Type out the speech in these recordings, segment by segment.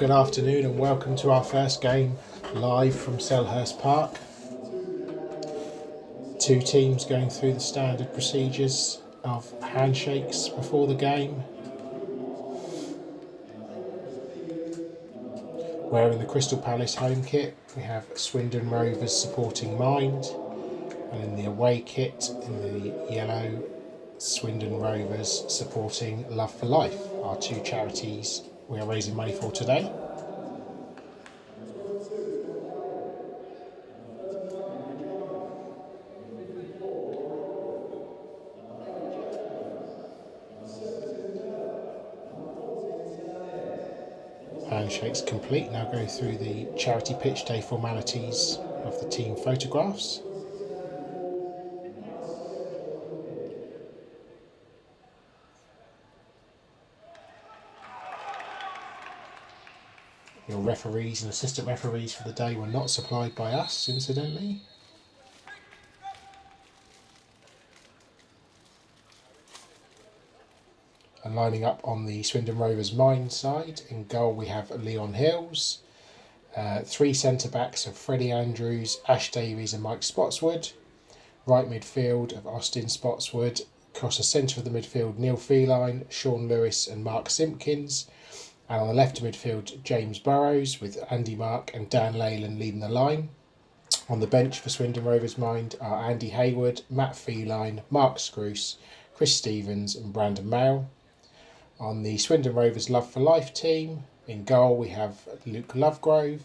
good afternoon and welcome to our first game live from Selhurst Park. Two teams going through the standard procedures of handshakes before the game. Wearing the Crystal Palace home kit, we have Swindon Rovers supporting Mind, and in the away kit, in the yellow, Swindon Rovers supporting Love for Life, our two charities we are raising money for today. Handshakes complete. Now go through the charity pitch day formalities of the team photographs. Your referees and assistant referees for the day were not supplied by us, incidentally. And lining up on the Swindon Rovers Mind side, in goal we have Leon Hills. Three centre-backs of Freddie Andrews, Ash Davies and Mike Spotswood. Right midfield of Austin Spotswood. Across the centre of the midfield, Neil Feline, Sean Lewis and Mark Simpkins. And on the left of midfield, James Burrows with Andy Mark and Dan Leyland leading the line. On the bench for Swindon Rovers Mind are Andy Hayward, Matt Feline, Mark Scroose, Chris Stevens and Brandon Mail. On the Swindon Rovers Love for Life team, in goal we have Luke Lovegrove,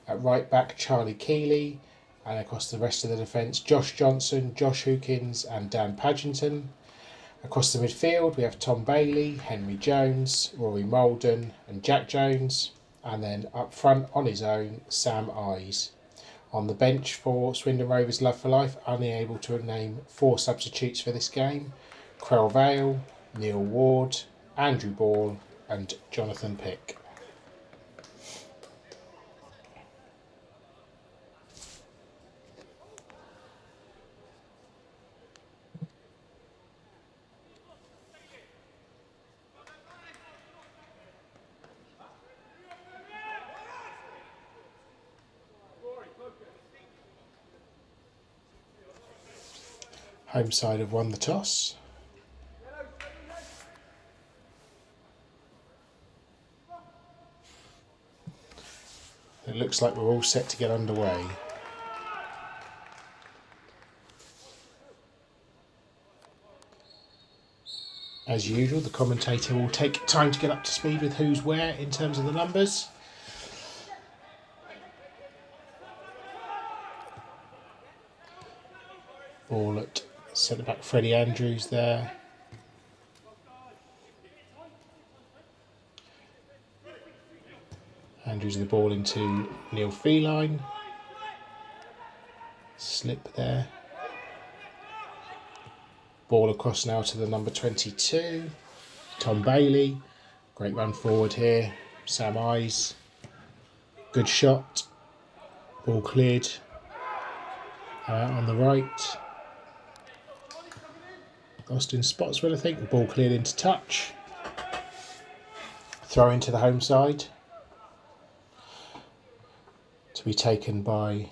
at right back Charlie Keeley, and across the rest of the defence Josh Johnson, Josh Hookins and Dan Padgington. Across the midfield we have Tom Bailey, Henry Jones, Rory Molden and Jack Jones, and then up front on his own Sam Eyes. On the bench for Swindon Rovers Love for Life, only able to name 4 substitutes for this game: Crell Vale, Neil Ward, Andrew Ball and Jonathan Pick. Home side have won the toss. It looks like we're all set to get underway. As usual, the commentator will take time to get up to speed with who's where in terms of the numbers. Ball at centre back Freddie Andrews there. Andrews the ball into Neil Feline. Slip there. Ball across now to the number 22, Tom Bailey. Great run forward here. Sam Eyes. Good shot. Ball cleared. On the right. Austin Spotswood, I think. The ball cleared into touch. Throw into the home side. To be taken by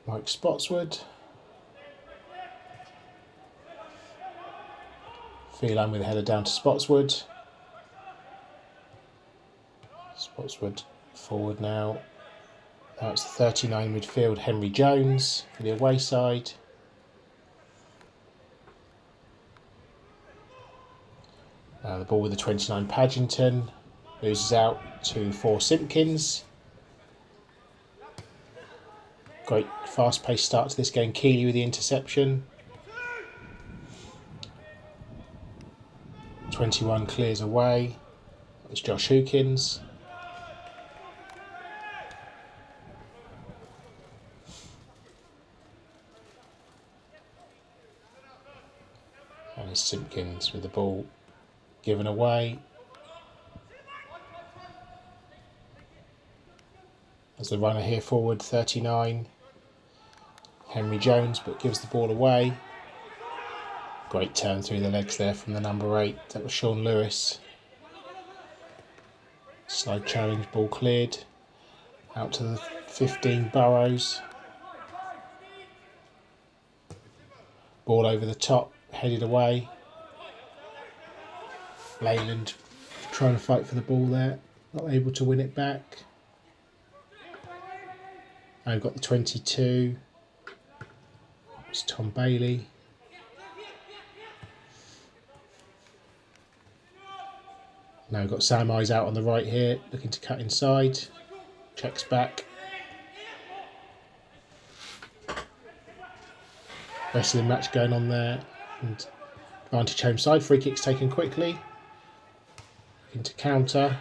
Mike Spotswood. Feline with a header down to Spotswood. Spotswood forward now. Now it's the 39 midfield, Henry Jones for the away side. The ball with the 29 Padgington. Loses out to 4 Simpkins. Great fast-paced start to this game. Keeley with the interception. 21 clears away. It's Josh Hookins. And it's Simpkins with the ball given away. As the runner here forward, 39. Henry Jones, but gives the ball away. Great turn through the legs there from the number 8. That was Sean Lewis. Slide challenge, ball cleared. Out to the 15, Burrows. Ball over the top, headed away. Leyland trying to fight for the ball there, not able to win it back. And we've got the 22. It's Tom Bailey. Now we've got Sam Eyes out on the right here, looking to cut inside. Checks back. Wrestling match going on there. And advantage home side. Free kicks taken quickly. Looking to counter.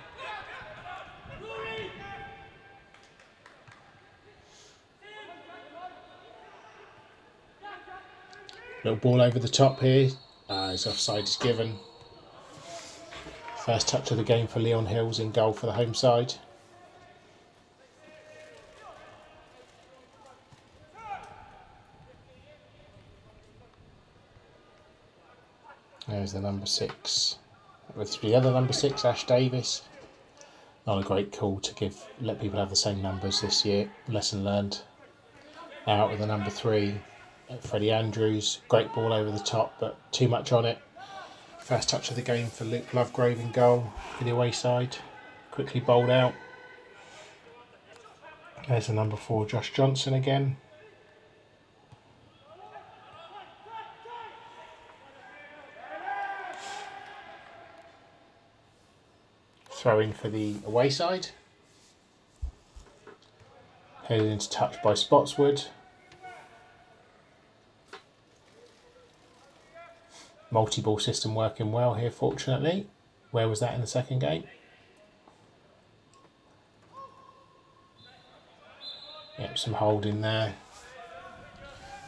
Little ball over the top here. His offside is given. First touch of the game for Leon Hills in goal for the home side. There's the number 6. With the other number 6, Ash Davis. Not a great call to let people have the same numbers this year. Lesson learned. Now out with the number 3, Freddie Andrews. Great ball over the top, but too much on it. First touch of the game for Luke Lovegrove in goal for the away side. Quickly bowled out. There's the number 4, Josh Johnson again. Throw in for the away side. Headed into touch by Spotswood. Multi-ball system working well here, fortunately. Where was that in the second game? Yep, some holding there.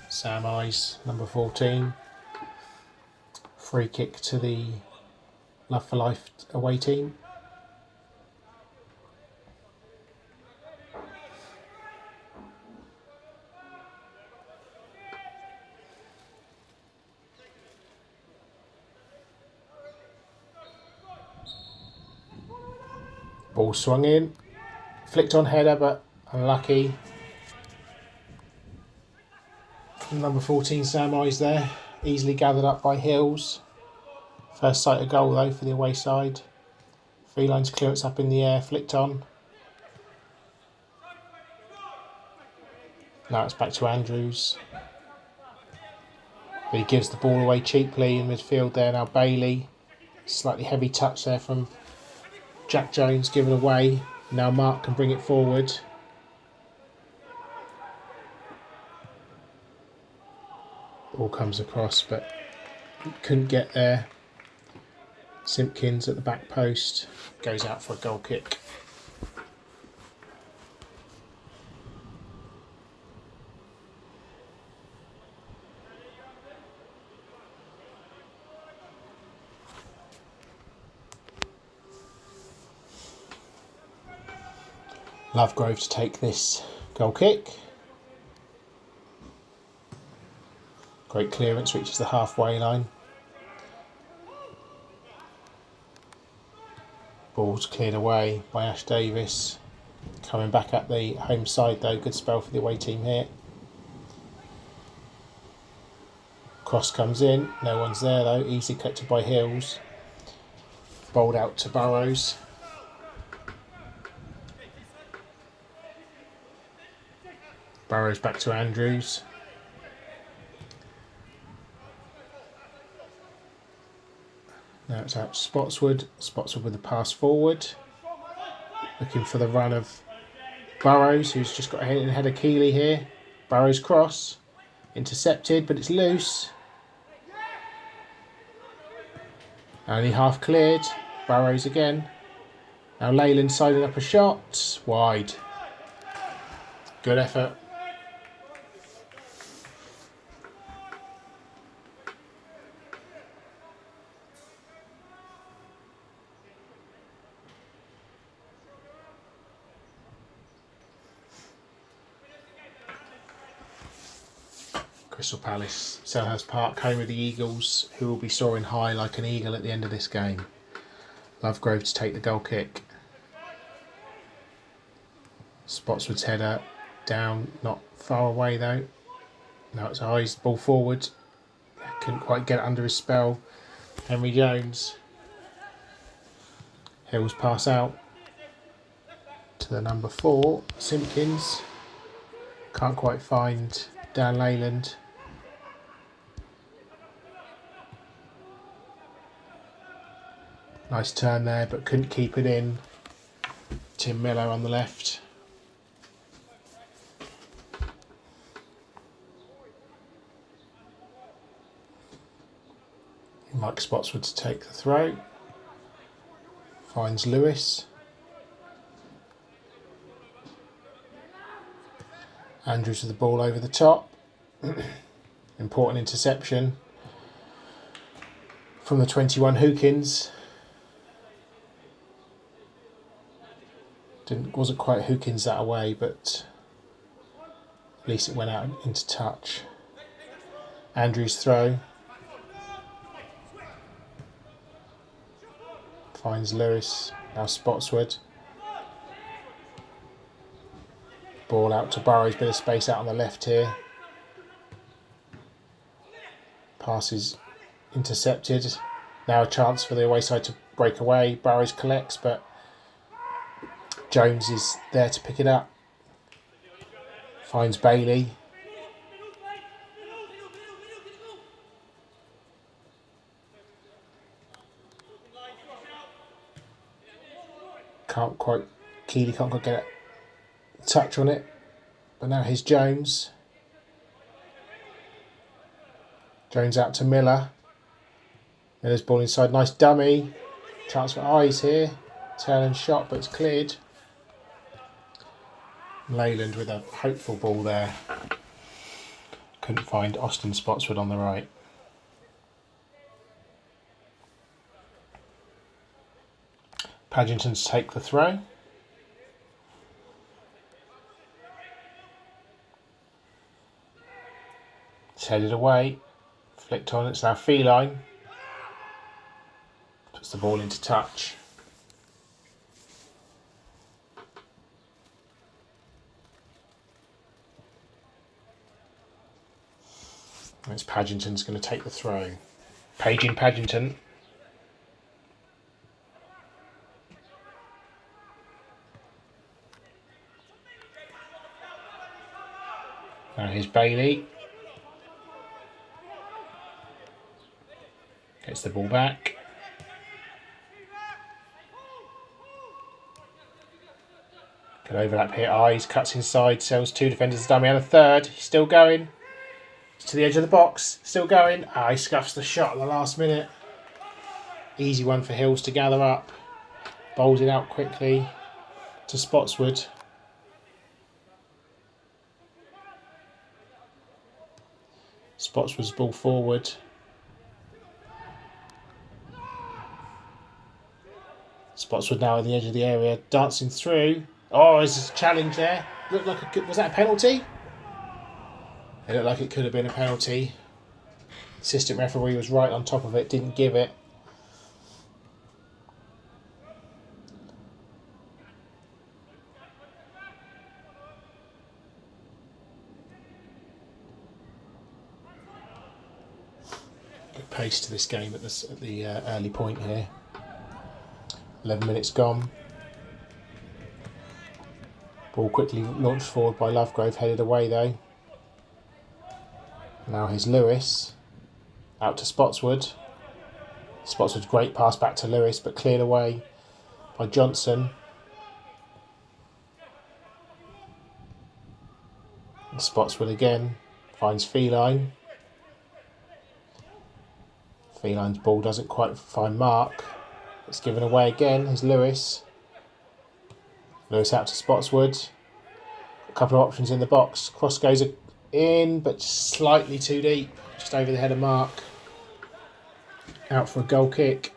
Sam Eyes, number 14. Free kick to the Love for Life away team. Ball swung in, flicked on header, but unlucky. Number 14, Sam Eyes there, easily gathered up by Hills. First sight of goal though for the away side. Felines clearance up in the air, flicked on. Now it's back to Andrews. But he gives the ball away cheaply in midfield there. Now Bailey, slightly heavy touch there from Jack Jones, given away. Now Mark can bring it forward. Ball comes across, but couldn't get there. Simpkins at the back post, goes out for a goal kick. Lovegrove to take this goal kick. Great clearance, reaches the halfway line. Ball's cleared away by Ash Davis. Coming back at the home side though, good spell for the away team here. Cross comes in, no one's there though, easily collected by Hills. Bowled out to Burrows. Burrows back to Andrews. Now it's out to Spotswood. Spotswood with a pass forward. Looking for the run of Burrows, who's just got ahead of Keeley here. Burrows cross. Intercepted, but it's loose. Only half cleared. Burrows again. Now Leyland siding up a shot. Wide. Good effort. Crystal Palace, Selhurst Park, home of the Eagles, who will be soaring high like an eagle at the end of this game. Lovegrove to take the goal kick. Spotswood's header down, not far away though. Now it's eyes, ball forward. Couldn't quite get it under his spell. Henry Jones. Hills pass out to the number 4, Simpkins. Can't quite find Dan Leyland. Nice turn there, but couldn't keep it in. Tim Miller on the left. Mike Spotswood to take the throw. Finds Lewis. Andrews with the ball over the top. Important interception from the 21 Hookins. Wasn't quite Hookins that away, but at least it went out into touch. Andrews throw. Finds Lewis. Now Spotswood. Ball out to Burrows, bit of space out on the left here. Pass is intercepted. Now a chance for the away side to break away. Burrows collects, but Jones is there to pick it up. Finds Bailey. Keeley can't quite get a touch on it. But now here's Jones. Jones out to Miller. Miller's ball inside. Nice dummy. Chance for eyes here. Turn and shot, but it's cleared. Leyland with a hopeful ball there. Couldn't find Austin Spotswood on the right. Paddington's take the throw. It's headed away. Flicked on, it's now Feline. Puts the ball into touch. And it's Paddington's going to take the throw. Paging Paddington. Now here's Bailey. Gets the ball back. Good overlap here. Eyes cuts inside. Sells 2 defenders. Dummy and a third. He's still going. To the edge of the box. Still going. He scuffs the shot at the last minute. Easy one for Hills to gather up. Bowls it out quickly to Spotswood. Spotswood's ball forward. Spotswood now at the edge of the area, dancing through. Oh, there's a challenge there. Looked like was that a penalty? It looked like it could have been a penalty. Assistant referee was right on top of it, didn't give it. Good pace to this game at the early point here. 11 minutes gone. Ball quickly launched forward by Lovegrove, headed away though. Now here's Lewis. Out to Spotswood. Spotswood's great pass back to Lewis, but cleared away by Johnson. And Spotswood again. Finds Feline. Feline's ball doesn't quite find Mark. It's given away again. Here's Lewis. Lewis out to Spotswood. A couple of options in the box. Cross goes in, but slightly too deep. Just over the head of Mark. Out for a goal kick.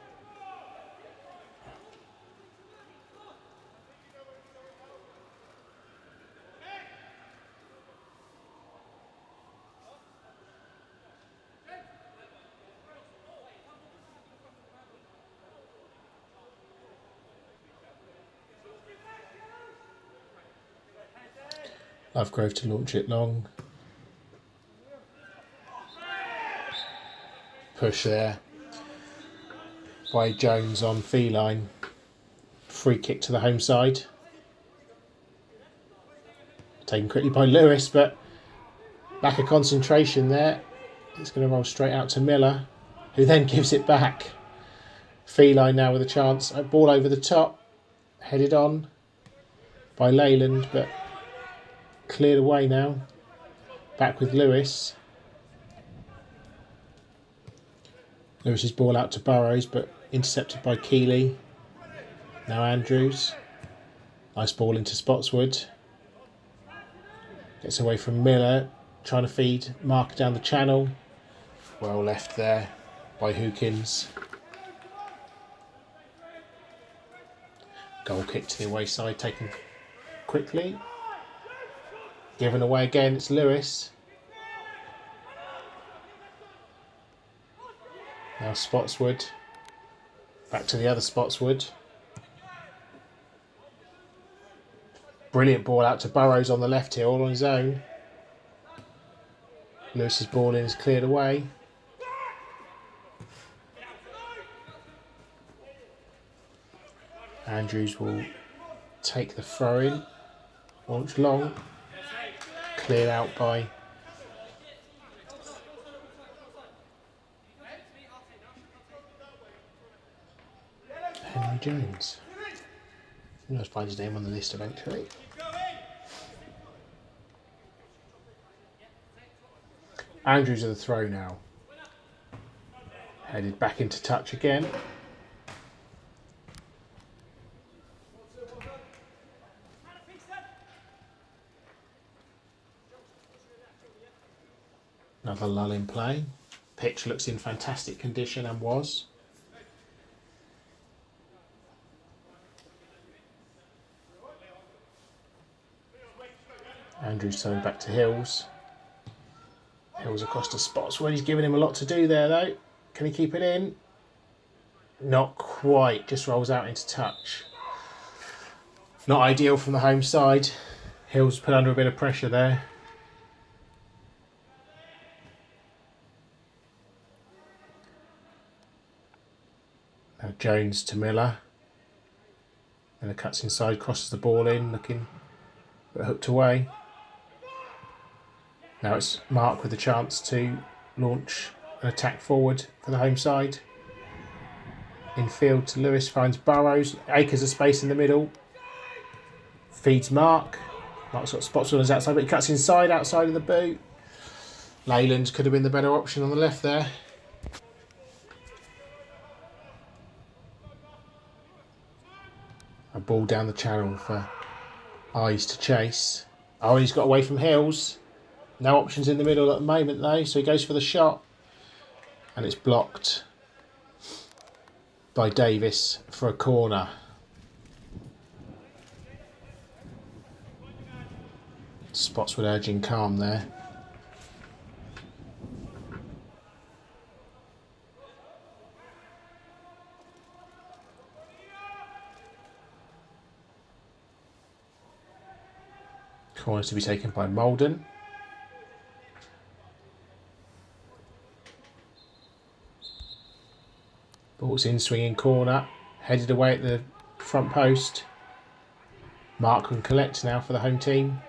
Lovegrove to launch it long. Push there by Jones on Feline. Free kick to the home side. Taken quickly by Lewis, but lack of concentration there. It's going to roll straight out to Miller, who then gives it back. Feline now with a chance. A ball over the top. Headed on by Leyland, but cleared away now. Back with Lewis. Lewis's ball out to Burrows, but intercepted by Keeley. Now Andrews. Nice ball into Spotswood. Gets away from Miller, trying to feed Mark down the channel. Well left there by Hookins. Goal kick to the away side, taken quickly. Given away again, it's Lewis. Now Spotswood. Back to the other Spotswood. Brilliant ball out to Burrows on the left here, all on his own. Lewis's ball in is cleared away. Andrews will take the throw in. Launch long. Cleared out by Henry Jones. I'll find his name on the list eventually. Andrews with the throw now. Headed back into touch again. Another lull in play. Pitch looks in fantastic condition and was. Andrews throwing back to Hills. Hills across to Spotswood. He's giving him a lot to do there though. Can he keep it in? Not quite. Just rolls out into touch. Not ideal from the home side. Hills put under a bit of pressure there. Now Jones to Miller. And the cuts inside, crosses the ball in, looking but hooked away. Now it's Mark with a chance to launch an attack forward for the home side. Infield to Lewis, finds Burrows. Acres of space in the middle. Feeds Mark. Mark's got spots on his outside, but he cuts inside, outside of the boot. Leyland could have been the better option on the left there. A ball down the channel for Eyes to chase. Oh, he's got away from Hills. No options in the middle at the moment though, so he goes for the shot. And it's blocked by Davis for a corner. Spotswood urging calm there. Corner to be taken by Malden. Ball's in, swinging corner. Headed away at the front post. Mark can collect now for the home team.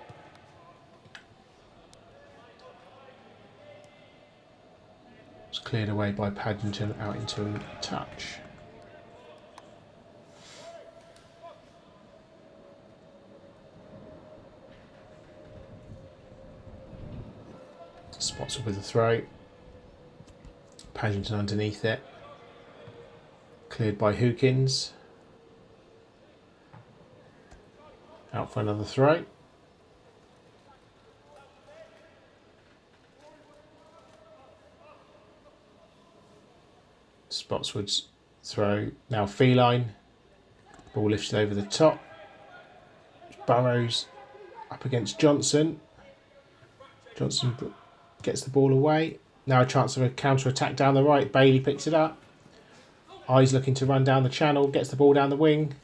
It's cleared away by Paddington out into a touch. Spotswood with the throw. Paddington underneath it. Cleared by Hookins. Out for another throw. Spotswood's throw. Now Feline. Ball lifted over the top. Burrows up against Johnson. Johnson gets the ball away. Now a chance of a counter-attack down the right. Bailey picks it up. Eyes looking to run down the channel. Gets the ball down the wing.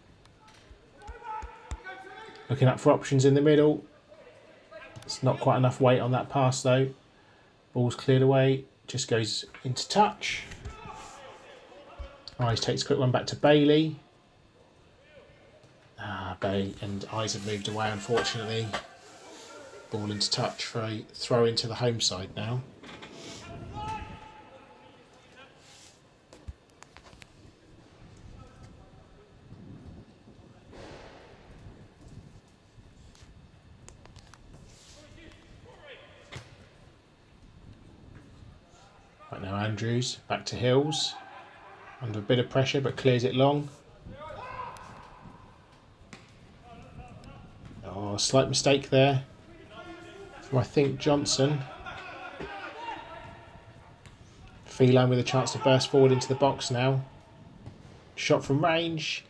Looking up for options in the middle. It's not quite enough weight on that pass though. Ball's cleared away, just goes into touch. Eyes takes a quick one back to Bailey. Bailey and Eyes have moved away unfortunately. Ball into touch for a throw into the home side now. Right now Andrews, back to Hills. Under a bit of pressure but clears it long. Oh, slight mistake there from I think Johnson. Feline with a chance to burst forward into the box now. Shot from range.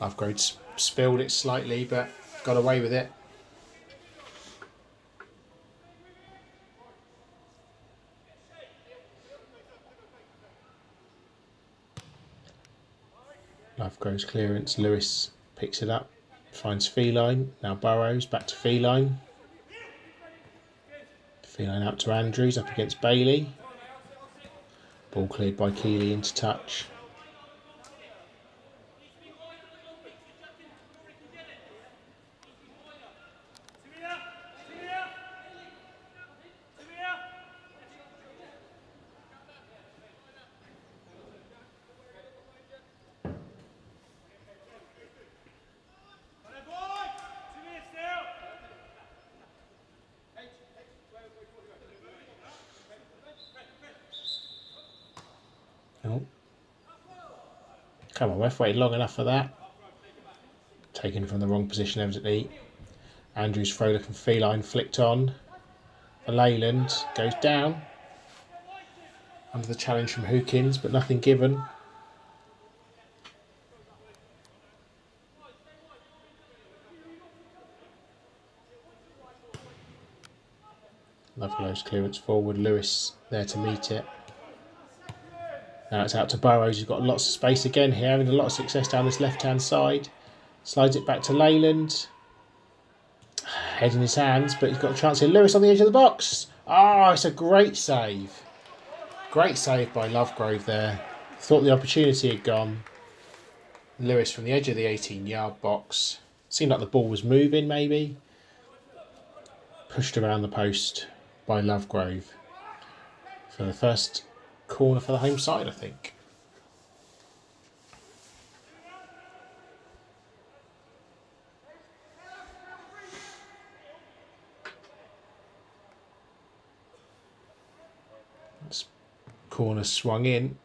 Lovegrove spilled it slightly but got away with it. Lovegrove's clearance. Lewis picks it up. Finds Feline. Now Burrows. Back to Feline. Feline out to Andrews. Up against Bailey. Ball cleared by Keeley into touch. Oh. Come on, we've waited long enough for that. Taken from the wrong position evidently. Andrews throw looking Feline flicked on. Leyland goes down. Under the challenge from Hookins, but nothing given. Lovegrove's clearance forward. Lewis there to meet it. Now it's out to Burrows, who's got lots of space again here, having a lot of success down this left-hand side. Slides it back to Leyland. Head in his hands, but he's got a chance here. Lewis on the edge of the box. Oh, it's a great save. Great save by Lovegrove there. Thought the opportunity had gone. Lewis from the edge of the 18-yard box. Seemed like the ball was moving, maybe. Pushed around the post by Lovegrove. For the first corner for the home side, I think. This corner swung in.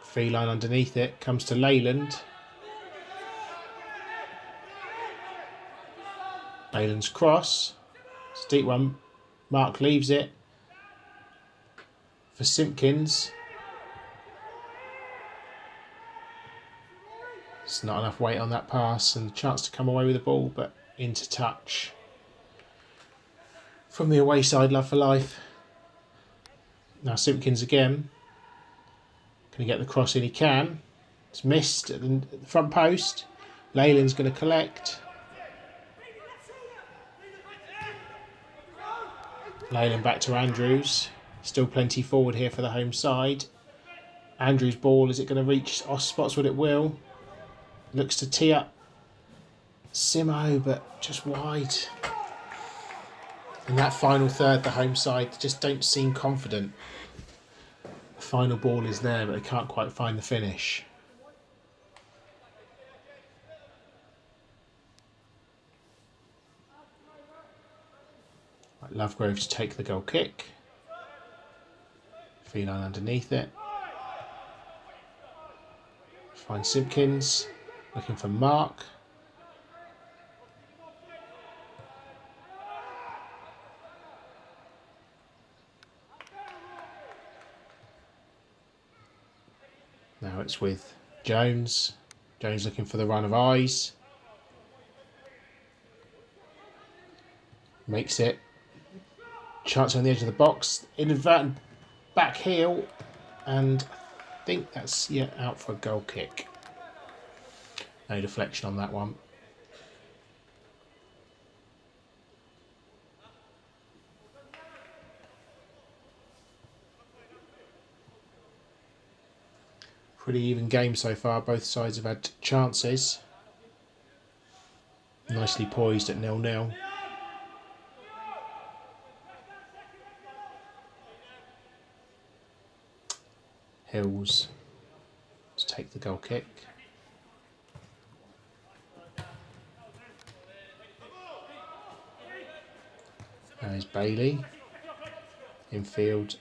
Feline underneath it. Comes to Leyland. Leyland's cross. Steep one. Mark leaves it. For Simpkins. There's not enough weight on that pass and a chance to come away with the ball, but into touch. From the away side, Love for Life. Now Simpkins again. Can he get the cross in? He can. It's missed at the front post. Leyland's going to collect. Leyland back to Andrews. Still plenty forward here for the home side. Andrews' ball, is it going to reach Spotswood? It will. Looks to tee up Simo, but just wide. In that final third, the home side just don't seem confident. The final ball is there, but they can't quite find the finish. Right, Lovegrove to take the goal kick. Feline underneath it. Finds Simpkins. Looking for Mark. Now it's with Jones. Jones looking for the run of Eyes. Makes it. Chance on the edge of the box. Inadvertent back heel. And I think that's out for a goal kick. No deflection on that one. Pretty even game so far. Both sides have had chances. Nicely poised at 0-0. Hills to take the goal kick. There's Bailey. Infield.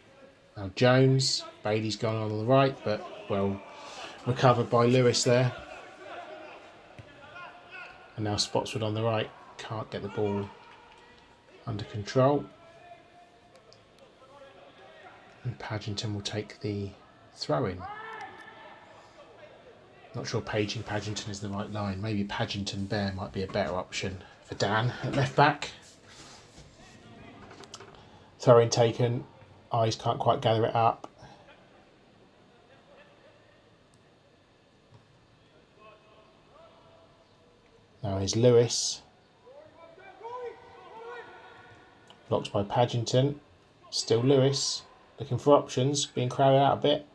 Now Jones. Bailey's gone on the right, but well recovered by Lewis there. And now Spotswood on the right. Can't get the ball under control. And Paddington will take the throw-in. Not sure paging Paddington is the right line. Maybe Paddington Bear might be a better option for Dan at left back. Throw-in taken. Eyes can't quite gather it up. Now here's Lewis. Blocked by Paddington. Still Lewis. Looking for options. Being crowded out a bit.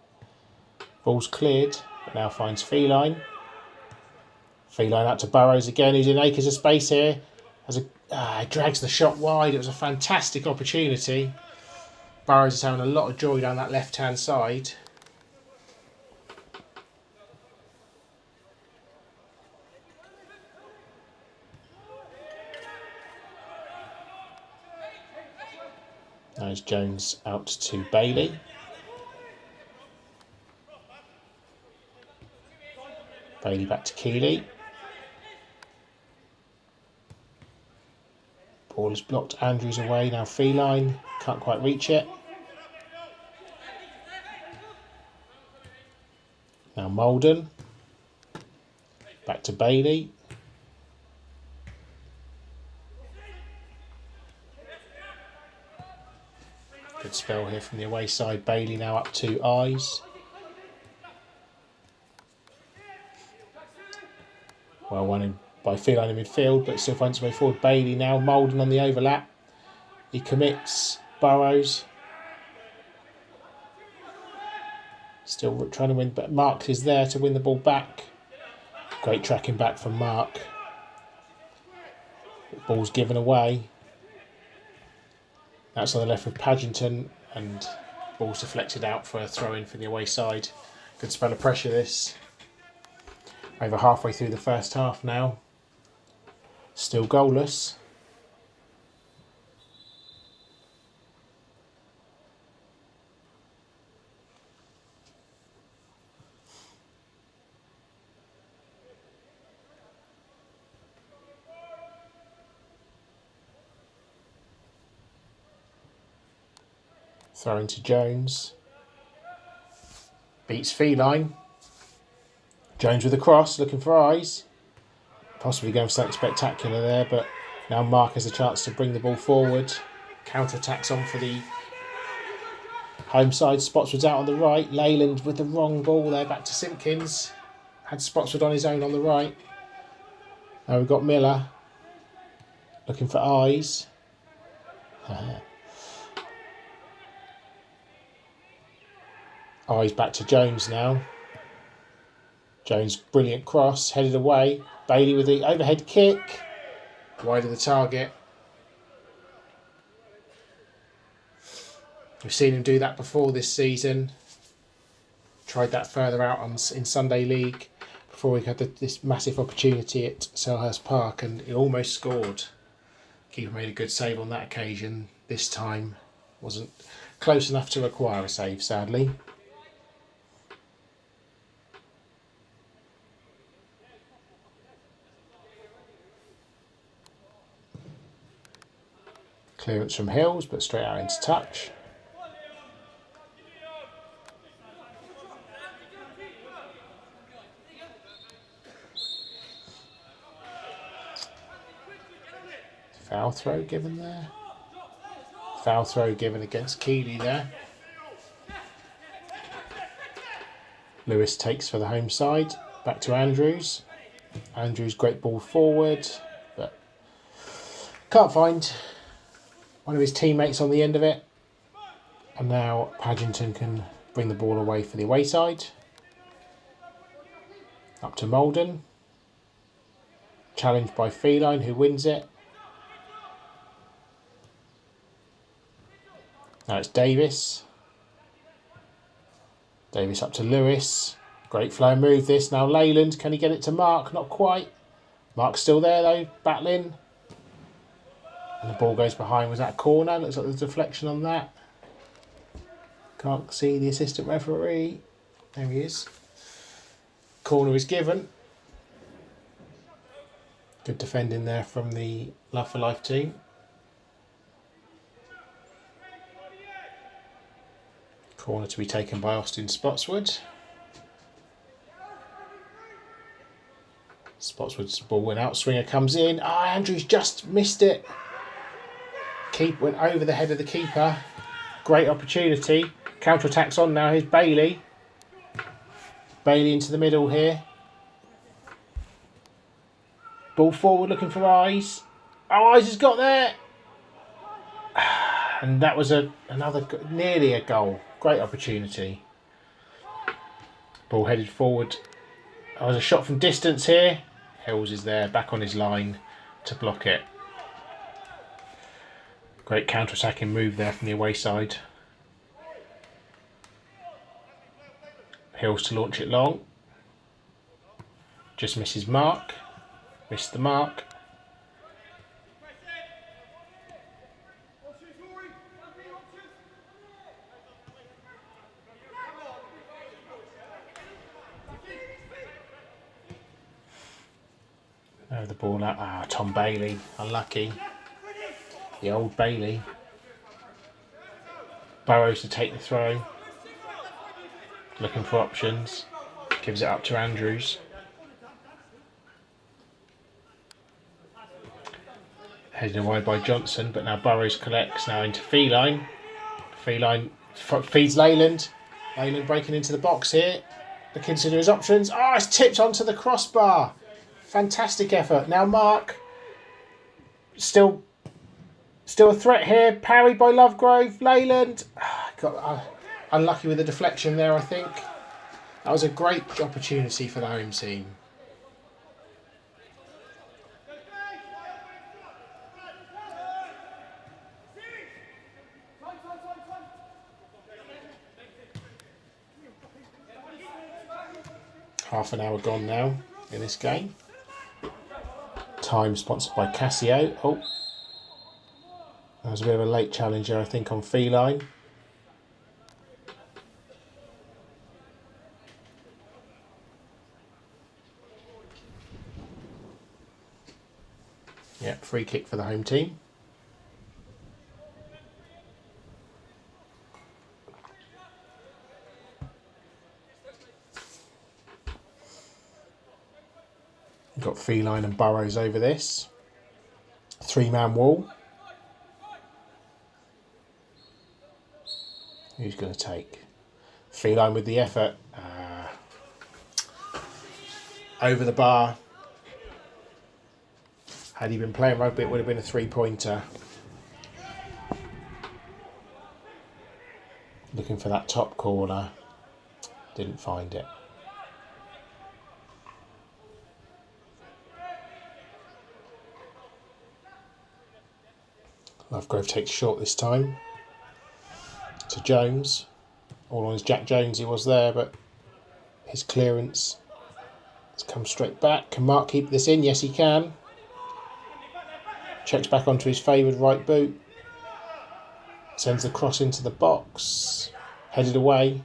Ball's cleared. But now finds Feline. Feline out to Burrows again. He's in acres of space here. He drags the shot wide. It was a fantastic opportunity. Burrows is having a lot of joy down that left-hand side. There's Jones out to Bailey. Bailey back to Keeley. Ball is blocked. Andrews away. Now Feline. Can't quite reach it. Now Malden. Back to Bailey. Good spell here from the away side. Bailey now up to Eyes. Well won by Feline in midfield, but still finds his way forward. Bailey now, Malden on the overlap. He commits. Burrows. Still trying to win, but Mark is there to win the ball back. Great tracking back from Mark. Ball's given away. That's on the left with Paddington, and ball's deflected out for a throw-in for the away side. Good spell of pressure this. Over halfway through the first half now. Still goalless. Throwing to Jones. Beats Feline. Jones with a cross, looking for Eyes. Possibly going for something spectacular there, but now Mark has a chance to bring the ball forward. Counter-attacks on for the home side. Spotswood's out on the right. Leyland with the wrong ball there, back to Simpkins. Had Spotswood on his own on the right. Now we've got Miller. Looking for Eyes. Eyes back to Jones now. Jones, brilliant cross, headed away. Bailey with the overhead kick. Wide of the target. We've seen him do that before this season. Tried that further out in Sunday League before we had this massive opportunity at Selhurst Park, and he almost scored. Keeper made a good save on that occasion. This time wasn't close enough to require a save, sadly. Clearance from Hills, but straight out into touch. Foul throw given there. Foul throw given against Keeley there. Lewis takes for the home side. Back to Andrews. Andrews, great ball forward, but can't find one of his teammates on the end of it. And now Paddington can bring the ball away for the away side. Up to Malden. Challenged by Feline, who wins it. Now it's Davis. Davis up to Lewis. Great flow move this. Now Leyland. Can he get it to Mark? Not quite. Mark's still there though, battling. And the ball goes behind. Was that a corner? Looks like there's a deflection on that. Can't see the assistant referee. There he is. Corner is given. Good defending there from the Love for Life team. Corner to be taken by Austin Spotswood. Spotswood's ball went out. Swinger comes in. Andrews just missed it. Keep went over the head of the keeper. Great opportunity. Counter-attack's on now. Here's Bailey. Bailey into the middle here. Ball forward looking for Eyes. Eyes has got there. And that was nearly a goal. Great opportunity. Ball headed forward. There was a shot from distance here. Hills is there, back on his line to block it. Great counter-attacking move there from the away side. Hills to launch it long. Just misses Mark. Missed the mark. Over the ball out. Tom Bailey, unlucky. The old Bailey. Burrows to take the throw. Looking for options. Gives it up to Andrews. Headed away by Johnson, but now Burrows collects now into Feline. Feline feeds Leyland. Leyland breaking into the box here. Looking to do his options. It's tipped onto the crossbar. Fantastic effort. Now Mark. Still a threat here. Parried by Lovegrove. Leyland. Got unlucky with the deflection there, I think. That was a great opportunity for the home team. Half an hour gone now in this game. Time sponsored by Casio. That was a bit of a late challenger, I think, on Feline. Yeah, free kick for the home team. We've got Feline and Burrows over this. 3-man wall. Who's going to take? Feline with the effort. Over the bar. Had he been playing rugby, it would have been a 3-pointer. Looking for that top corner. Didn't find it. Lovegrove takes short this time. To Jones. All on his Jack Jones he was there, but his clearance has come straight back. Can Mark keep this in? Yes, he can. Checks back onto his favoured right boot. Sends the cross into the box. Headed away.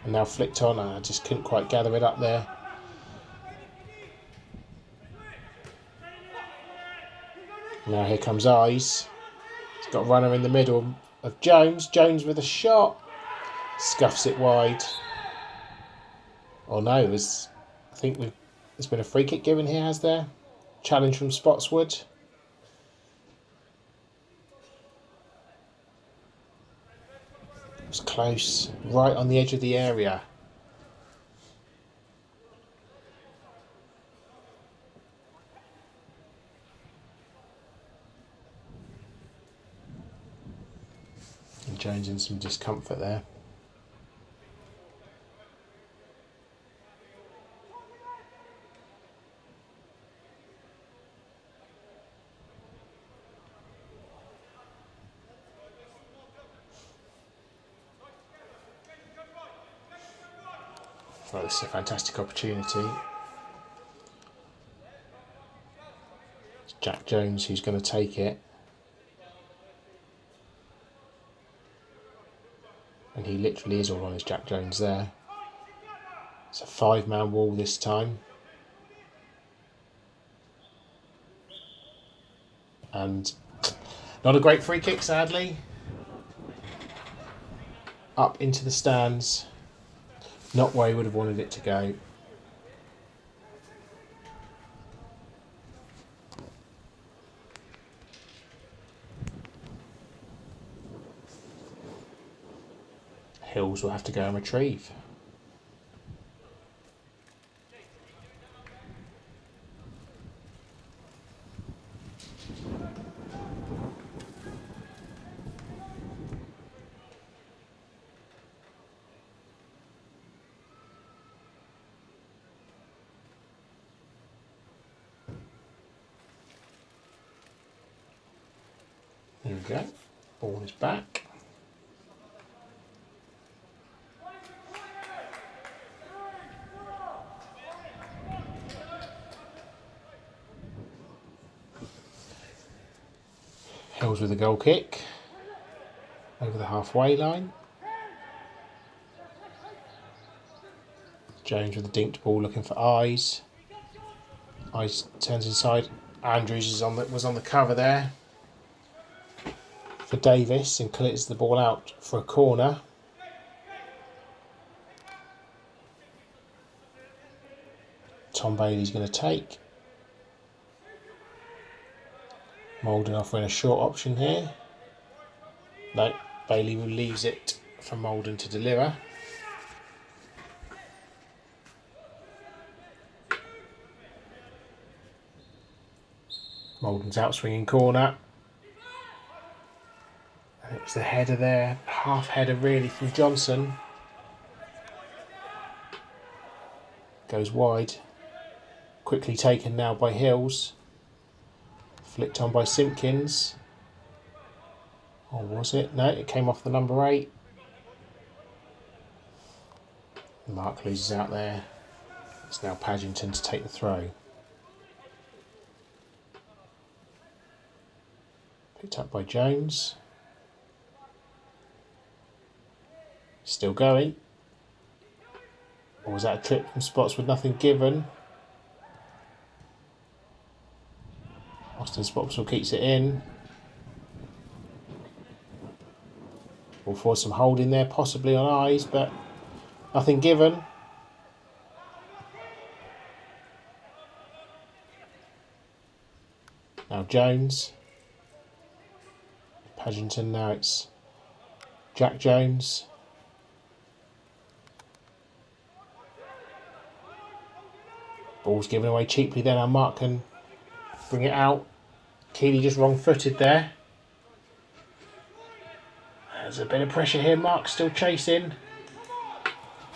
And now flicked on. I just couldn't quite gather it up there. Now here comes Eyes. He's got a runner in the middle of Jones. Jones with a shot. Scuffs it wide. Oh no, there's been a free kick given here, has there? Challenge from Spotswood. It was close, right on the edge of the area. And Jones in some discomfort there. Well, this is a fantastic opportunity. It's Jack Jones who's going to take it. And he literally is all on his Jack Jones there. It's a 5-man wall this time. And not a great free kick, sadly. Up into the stands. Not where he would have wanted it to go. Hills will have to go and retrieve. There we go. Ball is back. Hills with a goal kick. Over the halfway line. Jones with a dinked ball looking for Eyes. Eyes turns inside. Andrews was on the cover there for Davis and clears the ball out for a corner. Tom Bailey's going to take. Maldon offering a short option here. No, Bailey leaves it for Maldon to deliver. Maldon's out swinging corner. And it was the header there, half header really from Johnson. Goes wide. Quickly taken now by Hills. Flicked on by Simpkins. Or was it? No, it came off the number 8. Mark loses out there. It's now Paddington to take the throw. Picked up by Jones. Still going. Or was that a trip from Spotswood? Nothing given. Austin Spotswood keeps it in. We'll force some holding there, possibly on Eyes, but nothing given. Now Jones. Paddington, now it's Jack Jones. Ball's given away cheaply there. Now Mark can bring it out. Keeley just wrong-footed there. There's a bit of pressure here. Mark still chasing.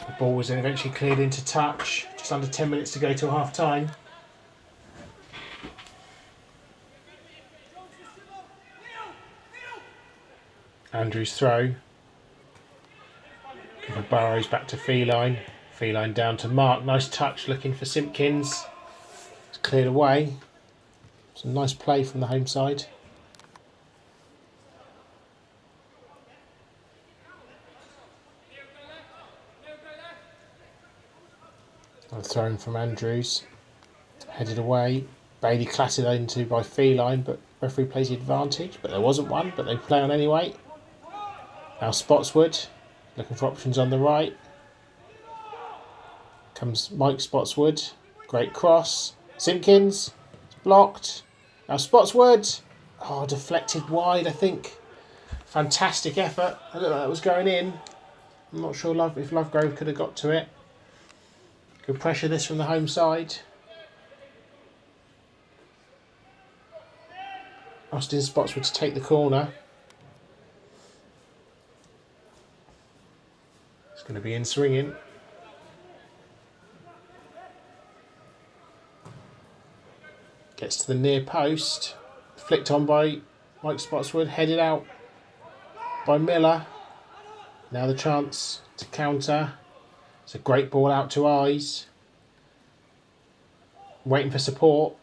The ball was then eventually cleared into touch. Just under 10 minutes to go till half-time. Andrews throw. Give Burrows back to Feline. Feline down to Mark. Nice touch looking for Simpkins. It's cleared away. Some nice play from the home side. A throw from Andrews. Headed away. Bailey clattered into by Feline, but referee plays the advantage. But there wasn't one, but they play on anyway. Now Spotswood. Looking for options on the right. Comes Mike Spotswood. Great cross. Simpkins. It's blocked. Now Spotswood. Oh, deflected wide, I think. Fantastic effort. I looked like that was going in. I'm not sure if Lovegrove could have got to it. Good pressure this from the home side. Austin Spotswood to take the corner. It's going to be in swinging. Gets to the near post. Flicked on by Mike Spotswood. Headed out by Miller. Now the chance to counter. It's a great ball out to Eyes. Waiting for support.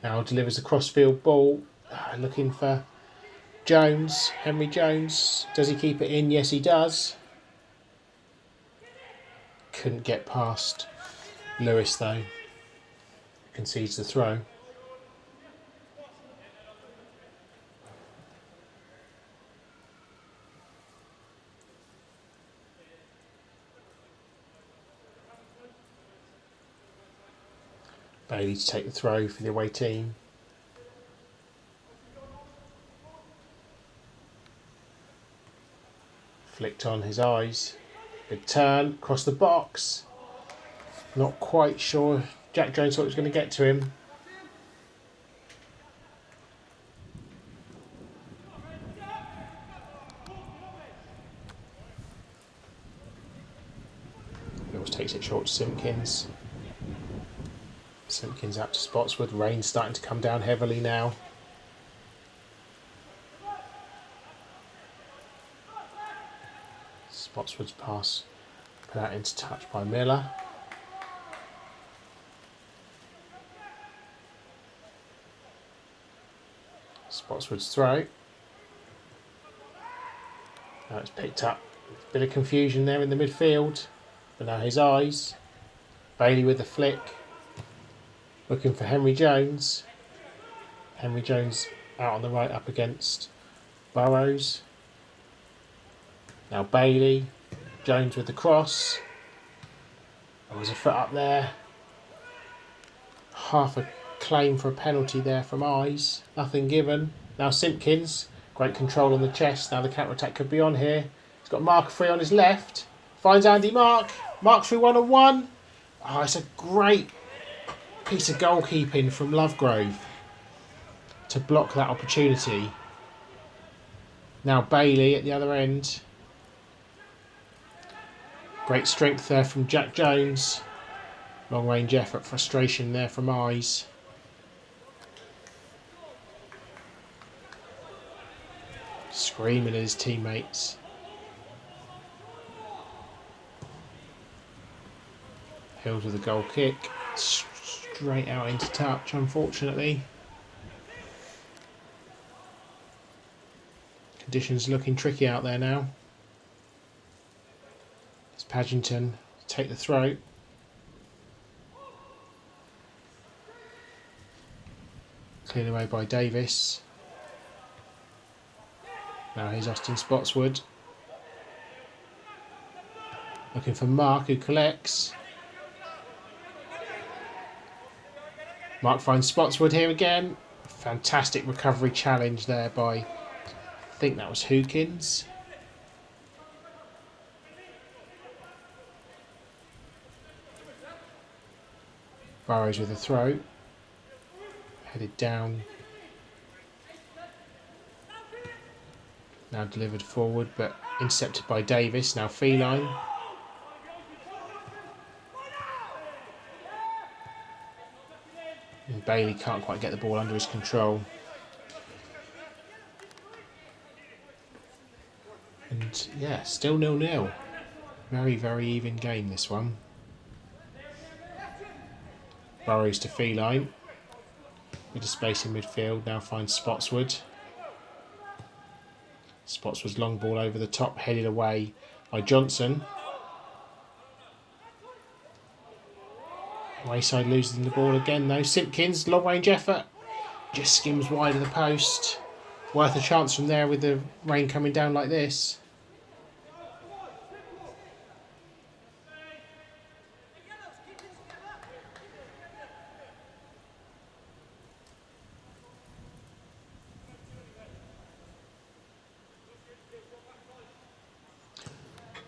Now delivers a crossfield ball. Looking for Jones. Henry Jones. Does he keep it in? Yes, he does. Couldn't get past Lewis though. Concedes the throw. Bailey to take the throw for the away team. Flicked on his Eyes. Big turn across the box. Not quite sure. Jack Jones thought it was going to get to him. Mills takes it short to Simpkins. Simpkins out to Spotswood. Rain's starting to come down heavily now. Spotswood's pass put out into touch by Miller. Spotswood's throw. Now it's picked up. A bit of confusion there in the midfield. But now his Eyes. Bailey with the flick. Looking for Henry Jones. Henry Jones out on the right up against Burrows. Now Bailey. Jones with the cross. There was a foot up there. Half a claim for a penalty there from Eyes. Nothing given. Now Simpkins. Great control on the chest. Now the counter-attack could be on here. He's got Mark free on his left. Finds Andy Mark. Mark through 1-on-1. Oh, it's a great piece of goalkeeping from Lovegrove to block that opportunity. Now Bailey at the other end. Great strength there from Jack Jones. Long range effort, frustration there from Eyes. Screaming at his teammates. Hills with a goal kick. Straight out into touch, unfortunately. Conditions looking tricky out there now. It's Paddington take the throw. Cleared away by Davis. Now here's Austin Spotswood. Looking for Mark, who collects. Mark finds Spotswood here again. Fantastic recovery challenge there by, I think that was Hookins. Burrows with a throw. Headed down. Now delivered forward, but intercepted by Davis. Now Feline. And Bailey can't quite get the ball under his control. And yeah, still 0-0. Very, very even game, this one. Burrows to Feline. Bit of space in midfield. Now finds Spotswood. Spotswood's long ball over the top, headed away by Johnson. Wayside losing the ball again though. Simpkins, long range effort. Just skims wide of the post. Worth a chance from there with the rain coming down like this.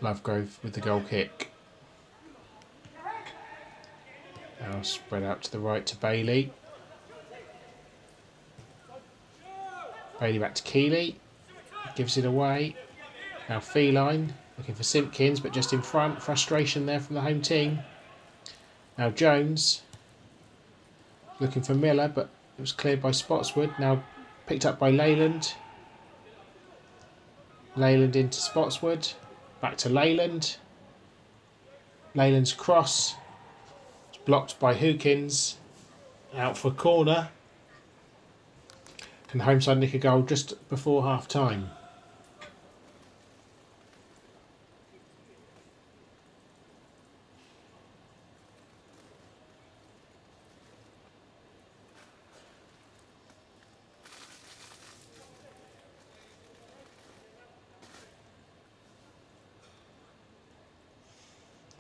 Lovegrove with the goal kick. Now spread out to the right to Bailey. Bailey back to Keeley. Gives it away. Now Feline looking for Simpkins, but just in front. Frustration there from the home team. Now Jones looking for Miller, but it was cleared by Spotswood. Now picked up by Leyland. Leyland into Spotswood. Back to Leyland. Leyland's cross. It's blocked by Hawkins. Out for a corner. And homeside nick a goal just before half time.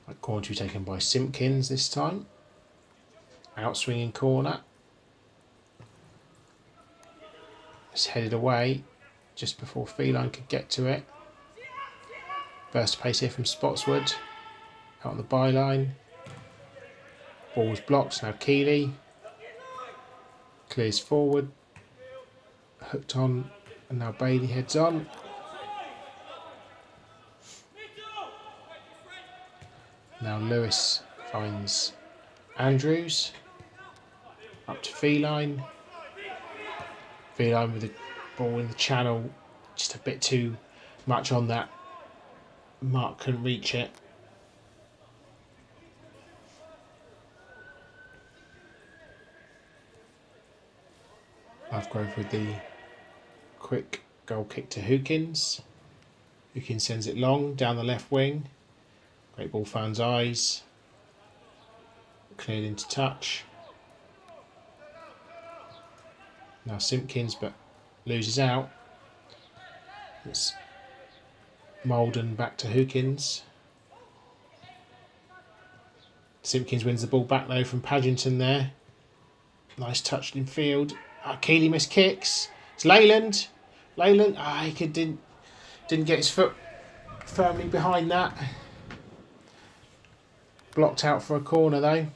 That corner to be taken by Simpkins this time. Out swinging corner. It's headed away just before Feline could get to it. Burst pace here from Spotswood. Out on the byline. Ball was blocked. Now Keeley. Clears forward. Hooked on. And now Bailey heads on. Now Lewis finds Andrews. Up to Feline. Feline with the ball in the channel. Just a bit too much on that. Mark couldn't reach it. Lovegrove with the quick goal kick to Hawkins. Hawkins sends it long down the left wing. Great ball finds eyes. Cleared into touch. Now Simpkins, but loses out. It's Malden back to Hawkins. Simpkins wins the ball back though from Paddington there. Nice touch in field. Keeley missed kicks. It's Leyland. Leyland. He didn't get his foot firmly behind that. Blocked out for a corner though.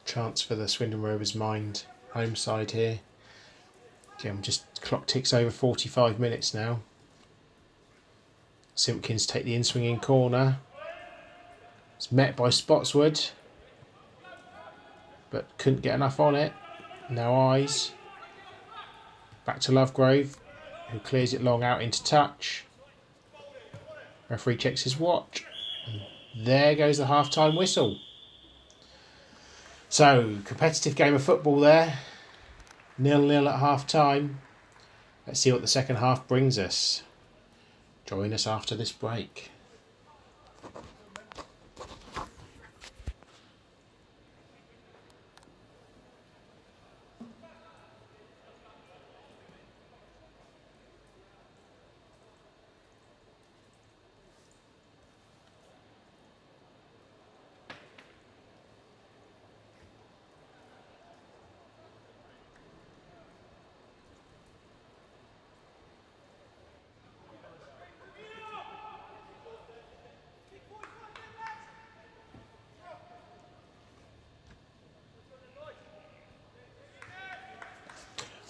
Chance for the Swindon Rovers mind home side here. Again, just clock ticks over 45 minutes now. Simpkins take the in-swinging corner. It's met by Spotswood, but couldn't get enough on it. Now Eyes. Back to Lovegrove, who clears it long out into touch. Referee checks his watch. And there goes the half-time whistle. So, competitive game of football there. 0-0 at half-time. Let's see what the second half brings us. Join us after this break.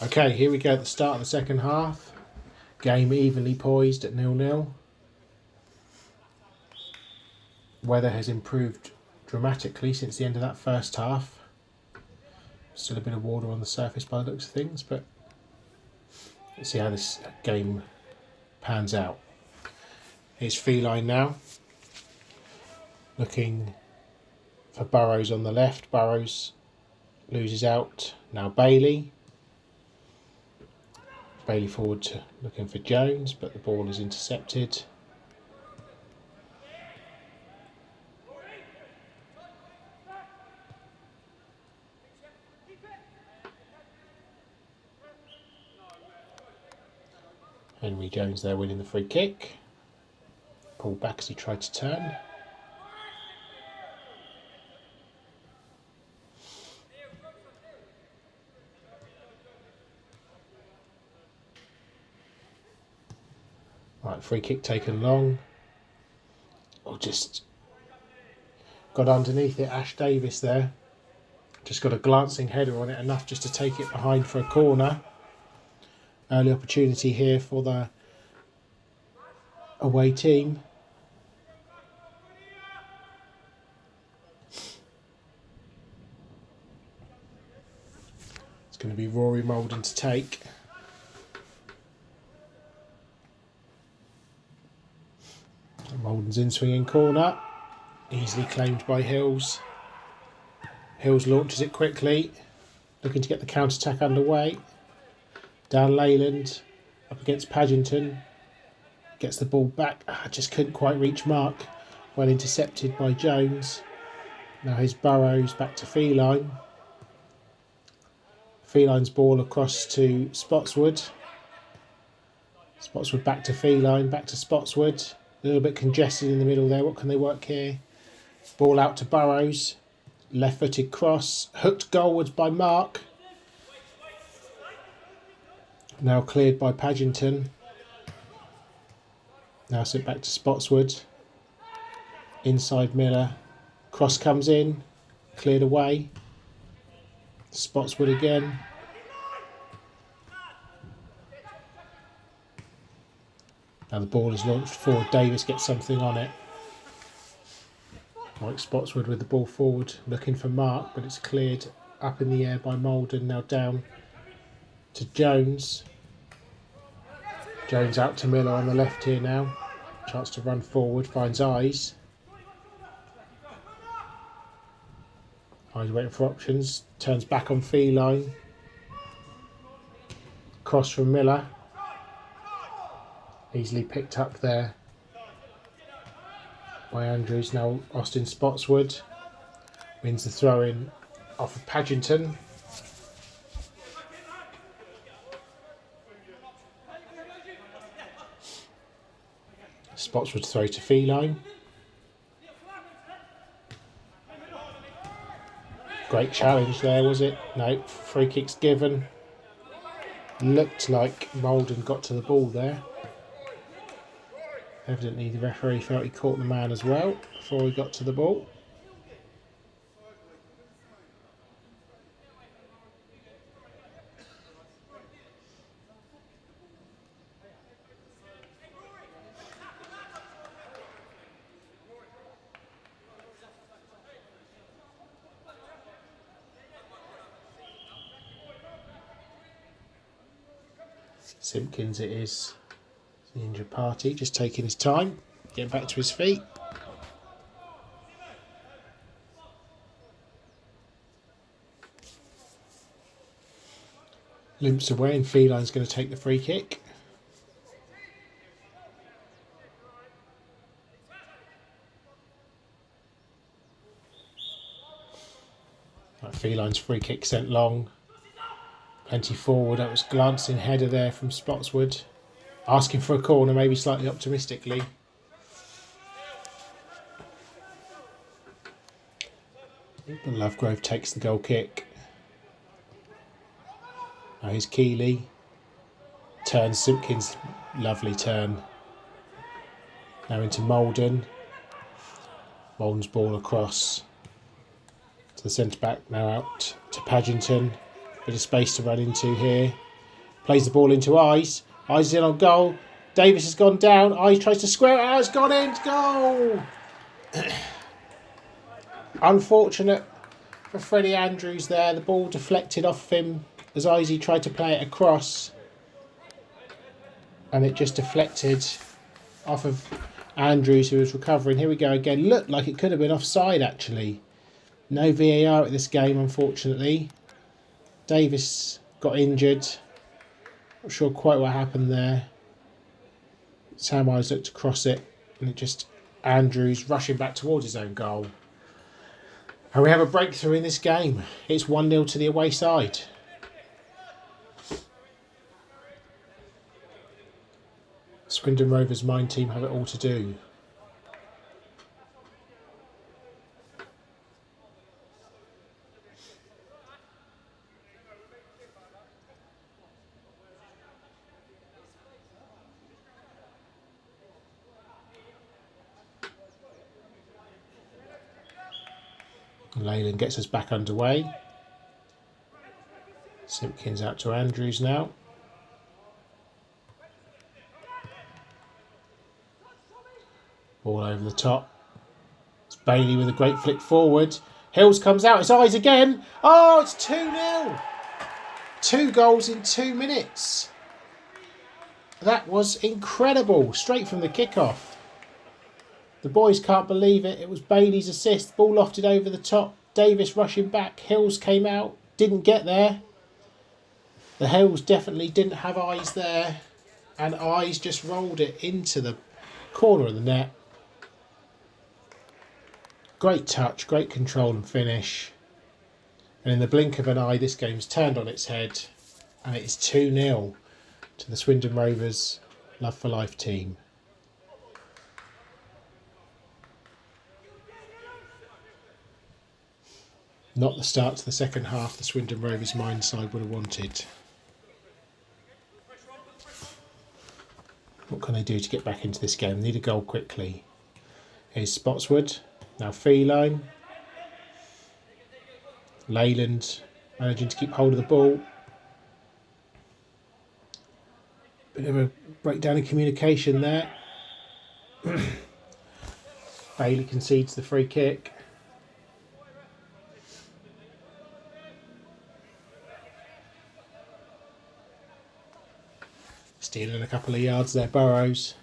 Okay, here we go at the start of the second half. Game evenly poised at 0-0. Weather has improved dramatically since the end of that first half. Still a bit of water on the surface by the looks of things, but let's see how this game pans out. Here's Feline now. Looking for Burrows on the left. Burrows loses out. Now Bailey. Bailey forward to looking for Jones, but the ball is intercepted. Henry Jones there winning the free kick. Pulled back as he tried to turn. Right, free kick taken long. Oh, just got underneath it. Ash Davis there. Just got a glancing header on it, enough just to take it behind for a corner. Early opportunity here for the away team. It's going to be Rory Molden to take. Molden's in swinging corner, easily claimed by Hills. Hills launches it quickly, looking to get the counter-attack underway. Down Leyland, up against Paddington, gets the ball back, just couldn't quite reach mark, well intercepted by Jones. Now here's Burrows back to Feline. Feline's ball across to Spotswood. Spotswood back to Feline, back to Spotswood. A little bit congested in the middle there. What can they work here? Ball out to Burrows. Left-footed cross. Hooked goalwards by Mark. Now cleared by Paddington. Now sent back to Spotswood. Inside Miller. Cross comes in. Cleared away. Spotswood again. Now the ball is launched forward. Davis gets something on it. Mike Spotswood with the ball forward, looking for Mark, but it's cleared up in the air by Molden. Now down to Jones. Jones out to Miller on the left here now. Chance to run forward, finds Eyes. Eyes waiting for options, turns back on Feline. Cross from Miller. Easily picked up there by Andrews. Now Austin Spotswood wins the throw-in off of Paddington. Spotswood throw to Feline. Great challenge there, was it? No, free kick's given. Looked like Molden got to the ball there. Evidently the referee felt he caught the man as well before he got to the ball. Simpkins it is, the injured party, just taking his time, getting back to his feet. Limps away and Feline's going to take the free kick. Right, Feline's free kick sent long. Plenty forward. That was glancing header there from Spotswood. Asking for a corner, maybe slightly optimistically. But Lovegrove takes the goal kick. Now here's Keeley. Turns Simpkins. Lovely turn. Now into Molden. Molden's ball across to the centre-back. Now out to Paddington. Bit of space to run into here. Plays the ball into Eyes. Eyes is in on goal. Davis has gone down. Eyes tries to square it out. It's gone in. Goal! Unfortunate for Freddie Andrews there. The ball deflected off him as Eyes tried to play it across. And it just deflected off of Andrews, who was recovering. Here we go again. Looked like it could have been offside, actually. No VAR at this game, unfortunately. Davis got injured. Not sure quite what happened there. Sam Eyes looked to cross it, and it just Andrews rushing back towards his own goal. And we have a breakthrough in this game. It's 1-0 to the away side. Swindon Rovers Mine team have it all to do. Leyland gets us back underway. Simpkins out to Andrews now. Ball over the top. It's Bailey with a great flick forward. Hills comes out. It's eyes again. Oh, it's 2-0. 2 goals in 2 minutes. That was incredible. Straight from the kickoff. The boys can't believe it. It was Bailey's assist. Ball lofted over the top. Davis rushing back. Hills came out. Didn't get there. The Hills definitely didn't have eyes there. And eyes just rolled it into the corner of the net. Great touch, great control and finish. And in the blink of an eye, this game's turned on its head. And it is 2-0 to the Swindon Rovers Love for Life team. Not the start to the second half the Swindon Rovers mind side would have wanted. What can they do to get back into this game? Need a goal quickly. Here's Spotswood. Now Feline. Leyland managing to keep hold of the ball. Bit of a breakdown in communication there. Bailey concedes the free kick. Stealing a couple of yards there, Burrows.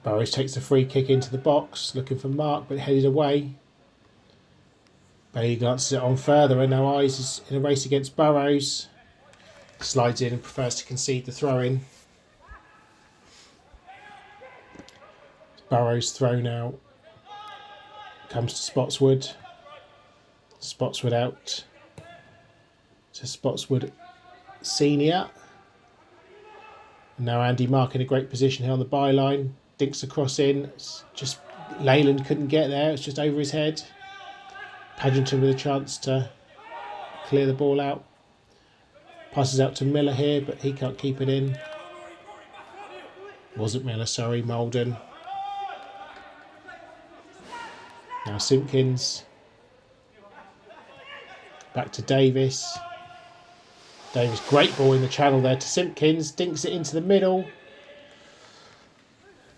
Burrows takes the free kick into the box, looking for Mark, but headed away. Bailey glances it on further, and now Eyes is in a race against Burrows. Slides in and prefers to concede the throw-in. Burrows thrown out. Comes to Spotswood. Spotswood out to Spotswood Senior. And now Andy Mark in a great position here on the byline. Dinks the cross in. It's just Leyland couldn't get there. It's just over his head. Paddington with a chance to clear the ball out. Passes out to Miller here, but he can't keep it in. Wasn't Miller, sorry, Malden. Now Simpkins. Back to Davis. Davis, great ball in the channel there to Simpkins. Dinks it into the middle.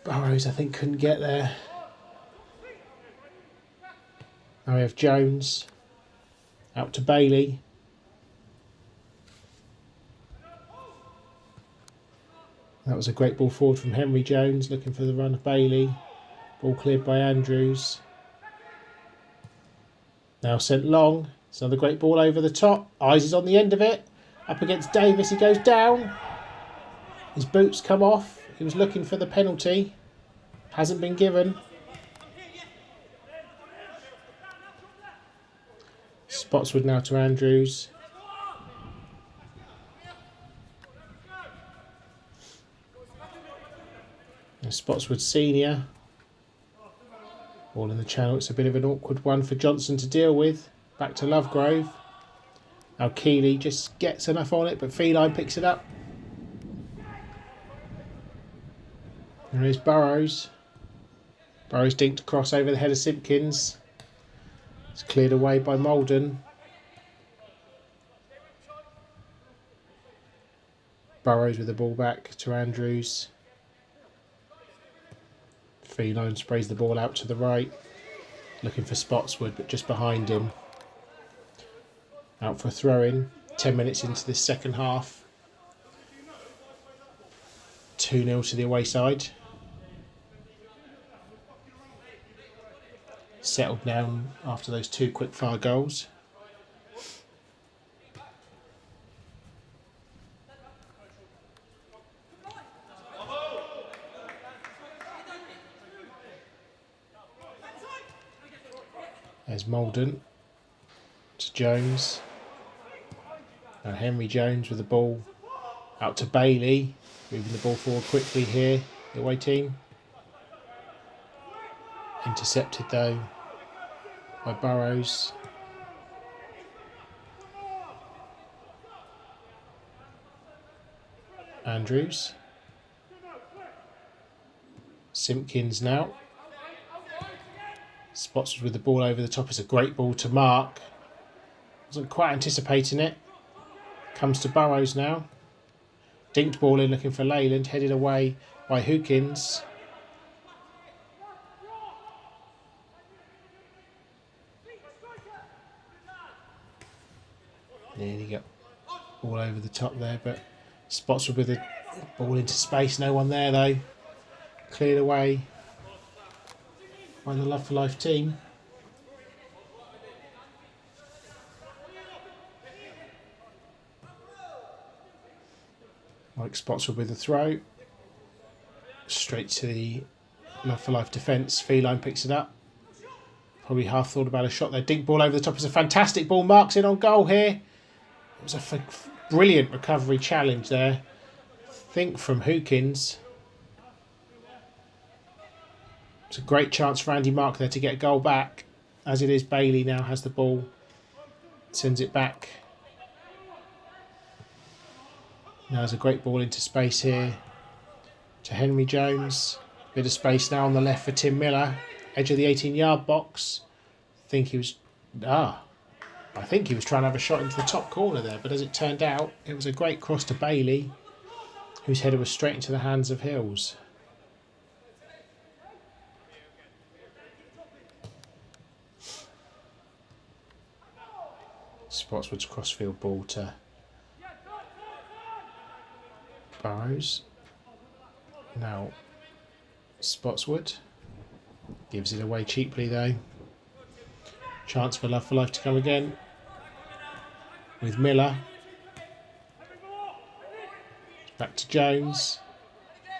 Burrows, I think, couldn't get there. Now we have Jones. Out to Bailey. That was a great ball forward from Henry Jones, looking for the run of Bailey. Ball cleared by Andrews. Now sent long. It's another great ball over the top. Eyes is on the end of it. Up against Davis, he goes down. His boots come off. He was looking for the penalty. Hasn't been given. Spotswood now to Andrews. And Spotswood Senior. Ball in the channel. It's a bit of an awkward one for Johnson to deal with. Back to Lovegrove. Now Keeley just gets enough on it, but Feline picks it up. There is Burrows. Burrows dinked across over the head of Simpkins. It's cleared away by Malden. Burrows with the ball back to Andrews. Feline sprays the ball out to the right. Looking for Spotswood, but just behind him. Out for a throw-in. 10 minutes into this second half. 2-0 to the away side. Settled down after those 2 quick-fire goals. There's Malden to Jones. Now Henry Jones with the ball out to Bailey. Moving the ball forward quickly here, the away team. Intercepted though by Burrows. Andrews. Simpkins now. Spotswood with the ball over the top. It's a great ball to Mark. Wasn't quite anticipating it. Comes to Burrows now. Dinked ball in looking for Leyland, headed away by Hawkins. Nearly got all over the top there, but Spotswood with the ball into space. No one there though. Cleared away by the Love for Life team. Mike Spotswood with the throw. Straight to the Love for Life defence. Feline picks it up. Probably half thought about a shot there. Dink ball over the top. It's a fantastic ball. Marks in on goal here. It was a brilliant recovery challenge there. Think from Hawkins. It's a great chance for Andy Mark there to get a goal back. As it is, Bailey now has the ball. Sends it back. Now there's a great ball into space here to Henry Jones. Bit of space now on the left for Tim Miller. Edge of the 18-yard box. I think he was trying to have a shot into the top corner there, but as it turned out, it was a great cross to Bailey, whose header was straight into the hands of Hills. Spotswood's crossfield ball to Burrows. Now Spotswood gives it away cheaply though. Chance for Love for Life to come again with Miller. Back to Jones.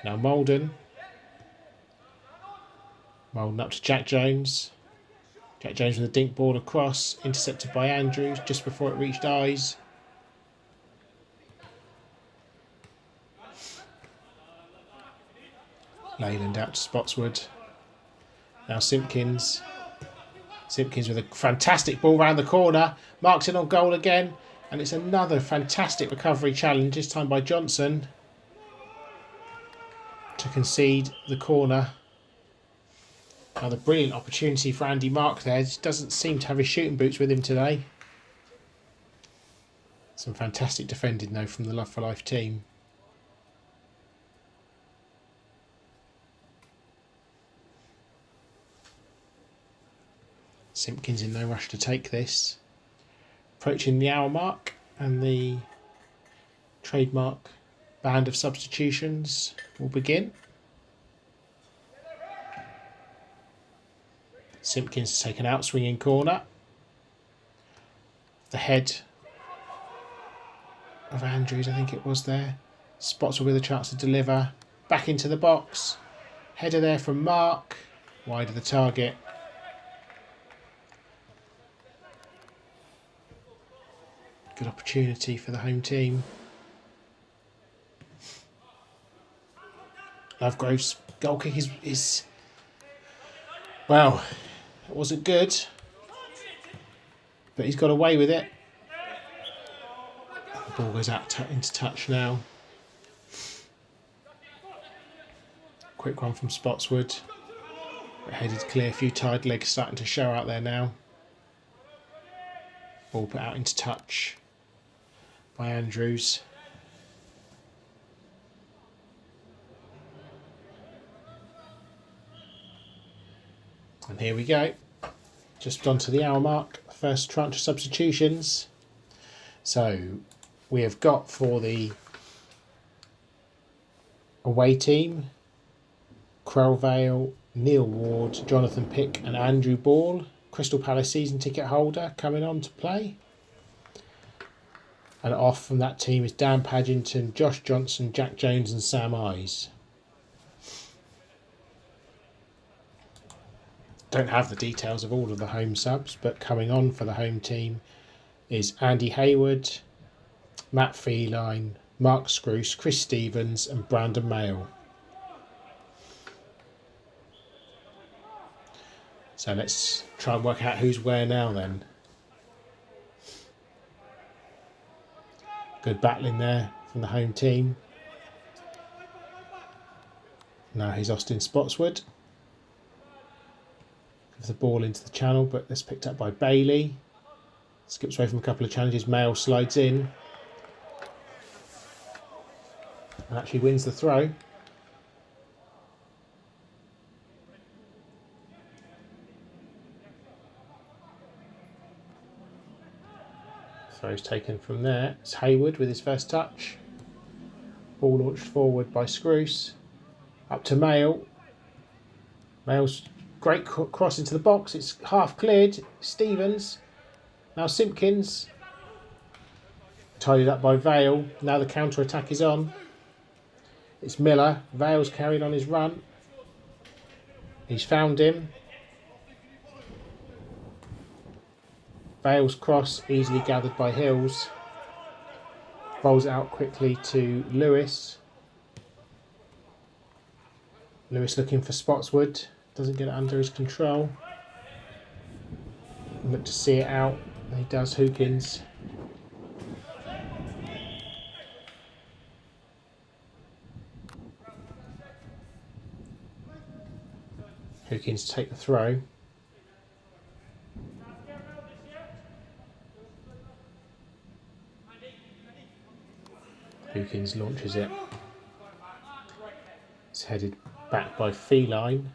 Now Malden. Malden up to Jack Jones. Jack Jones with a dink ball across. Intercepted by Andrews just before it reached Eyes. Leyland out to Spotswood. Now Simpkins. Simpkins with a fantastic ball round the corner. Marks in on goal again. And it's another fantastic recovery challenge, this time by Johnson, to concede the corner. Another brilliant opportunity for Andy Mark there. Just doesn't seem to have his shooting boots with him today. Some fantastic defending though from the Love for Life team. Simpkins in no rush to take this. Approaching the hour mark and the trademark band of substitutions will begin. Simpkins to take an out swinging corner. The head of Andrews, I think it was there. Spotswood with a chance to deliver. Back into the box. Header there from Mark. Wide of the target. Good opportunity for the home team. Lovegrove's goal kick is well, it wasn't good, but he's got away with it. The ball goes out into touch now. Quick one from Spotswood. But headed clear, a few tired legs starting to show out there now. Ball put out into touch by Andrews. And here we go. Just on to the hour mark. First tranche of substitutions. So we have got for the away team Crowvale, Neil Ward, Jonathan Pick and Andrew Ball. Crystal Palace season ticket holder coming on to play. And off from that team is Dan Padgington, Josh Johnson, Jack Jones and Sam Eyes. Don't have the details of all of the home subs, but coming on for the home team is Andy Hayward, Matt Feline, Mark Scroose, Chris Stevens and Brandon Mayle. So let's try and work out who's where now then. Good battling there from the home team. Now he's Austin Spotswood. Gives the ball into the channel, but that's picked up by Bailey. Skips away from a couple of challenges. Mayle slides in. and actually wins the throw. Throw's taken from there. It's Hayward with his first touch. Ball launched forward by Scroose. Up to Mail. Mail's great cross into the box. It's half cleared. Stevens. Now Simpkins. Tidied up by Vale. Now the counter attack is on. It's Miller. Vale's carried on his run. He's found him. Vale's cross easily gathered by Hills. Bowls it out quickly to Lewis. Lewis looking for Spotswood. Doesn't get it under his control. Look to see it out. He does. Hookins. Hookins to take the throw. Hookins launches it. It's headed back by Feline.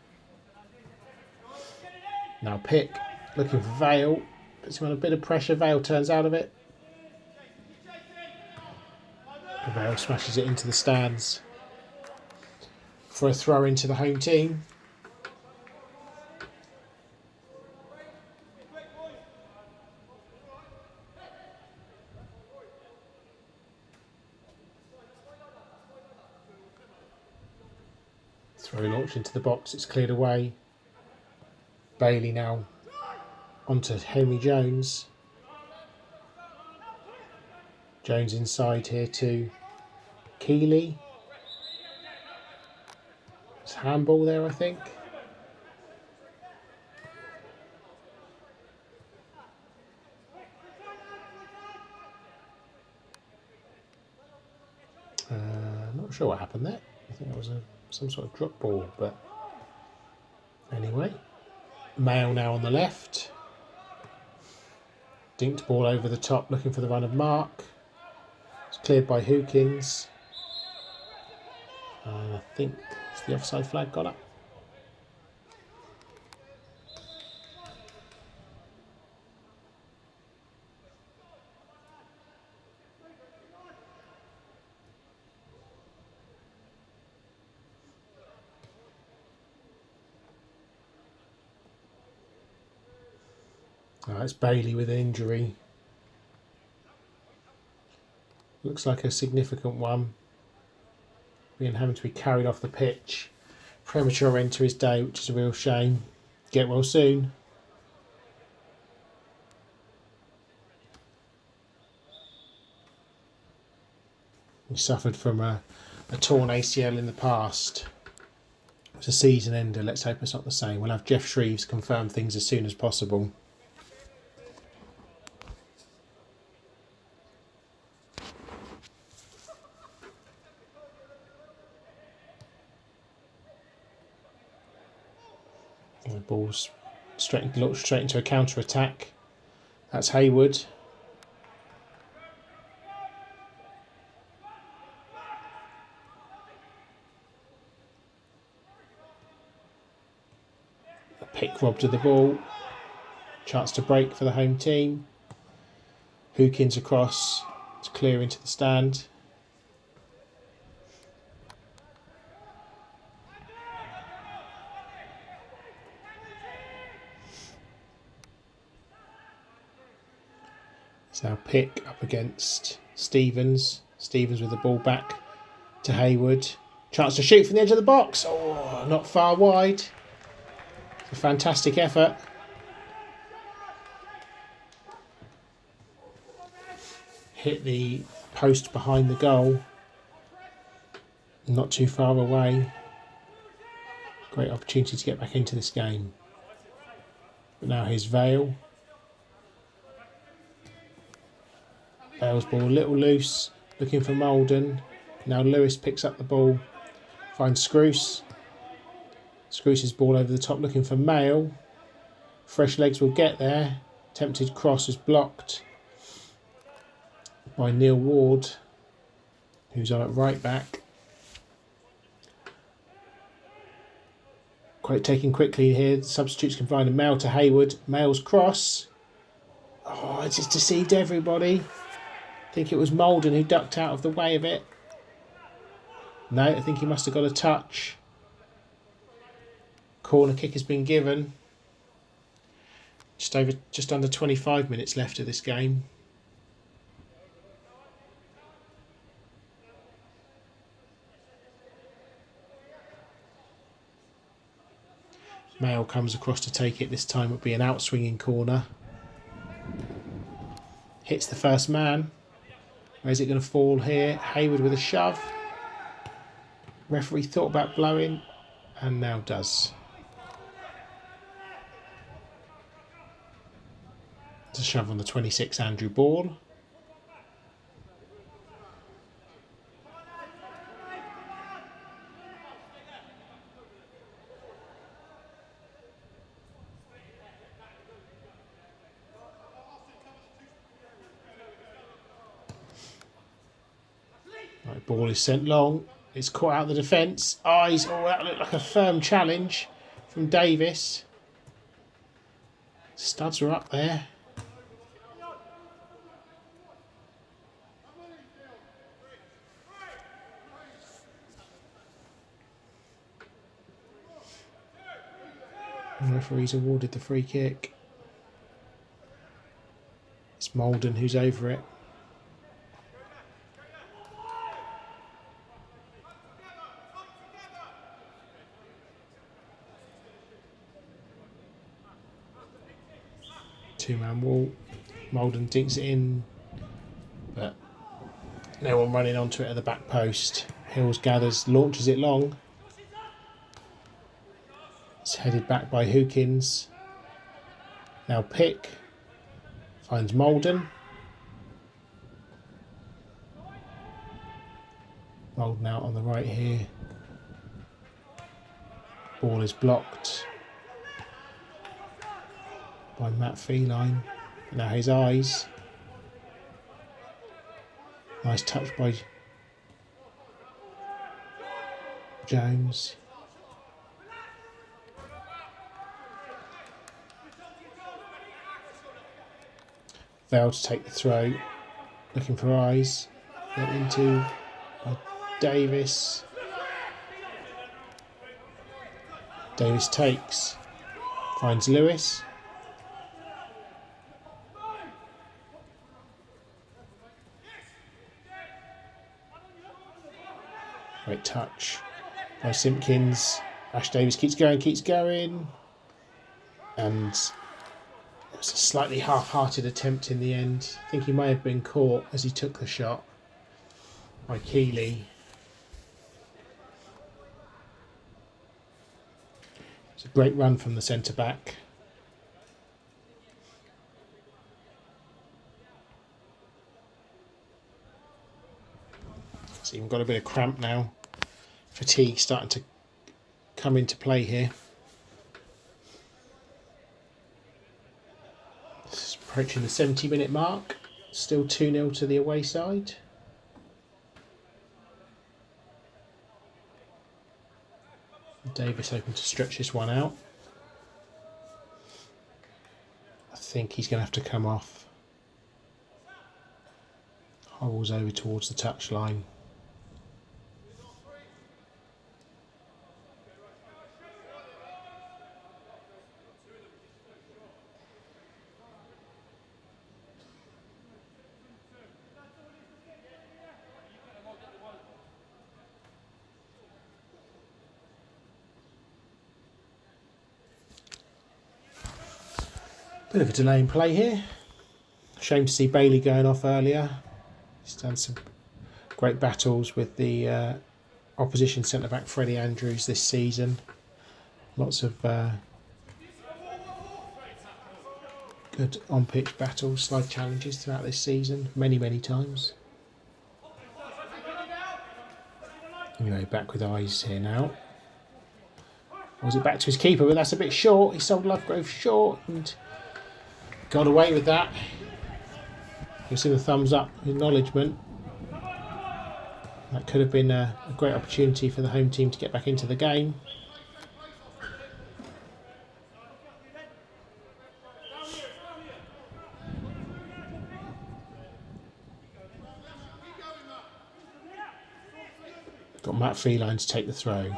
Now Pick looking for Vale. Puts him on a bit of pressure. Vale turns out of it. Vale smashes it into the stands for a throw into the home team. Throw launch into the box, it's cleared away. Bailey now onto Henry Jones. Jones inside here to Keeley. It's handball there, I think. Not sure what happened there. I think it was some sort of drop ball, but anyway. Mail now on the left. Dinked ball over the top, looking for the run of Mark. It's cleared by Hookins. I think it's the offside flag got up. It's Bailey with an injury. Looks like a significant one. Being having to be carried off the pitch. Premature end to his day, which is a real shame. Get well soon. He suffered from a torn ACL in the past. It's a season ender. Let's hope it's not the same. We'll have Jeff Shreves confirm things as soon as possible. The ball's straight into a counter attack. That's Hayward. A pick robbed of the ball. Chance to break for the home team. Hookins across to clear into the stand. It's now Pick up against Stevens. Stevens with the ball back to Hayward. Chance to shoot from the edge of the box. Oh, not far wide. It's a fantastic effort. Hit the post behind the goal. Not too far away. Great opportunity to get back into this game. But now here's Vale. Vale's ball a little loose, looking for Malden. Now Lewis picks up the ball, finds Scroose. Scroose's ball over the top, looking for Mail. Fresh legs will get there. Attempted cross is blocked by Neil Ward, who's on at right back. Quite taken quickly here. The substitutes can find a Mail to Hayward. Mail's cross. Oh, it just deceived everybody. I think it was Malden who ducked out of the way of it. No, I think he must have got a touch. Corner kick has been given. Just under 25 minutes left of this game. Mail comes across to take it. This time it'll be an outswinging corner. Hits the first man. Where's it going to fall here? Hayward with a shove. Referee thought about blowing and now does. It's a shove on the 26, Andrew Ball. Right, ball is sent long. It's caught out the defence. Eyes. Oh, that looked like a firm challenge from Davis. Studs were up there. The referee's awarded the free kick. It's Malden who's over it. Two-man wall. Malden dinks it in, but no one running onto it at the back post. Hills gathers, launches it long. It's headed back by Hookins. Now Pick finds Malden. Malden out on the right here. Ball is blocked by Matt Feline. Now his eyes. Nice touch by Jones. Failed to take the throw. Looking for eyes. Went into Davis. Davis takes. Finds Lewis. Great touch by Simpkins. Ash Davis keeps going. And it was a slightly half-hearted attempt in the end. I think he may have been caught as he took the shot by Keeley. It's a great run from the centre-back. It's even got a bit of cramp now. Fatigue starting to come into play here. It's approaching the 70-minute mark. Still 2-0 to the away side. Davis hoping to stretch this one out. I think he's going to have to come off. Hobbles over towards the touchline. Bit of a delay in play here. Shame to see Bailey going off earlier. He's done some great battles with the opposition centre-back Freddie Andrews this season. Lots of good on-pitch battles, slide challenges throughout this season, many times. Anyway, back with eyes here now. Or was it back to his keeper? But that's a bit short. He sold Lovegrove short and got away with that. You see the thumbs up acknowledgement. That could have been a great opportunity for the home team to get back into the game. Got Matt Feline to take the throw.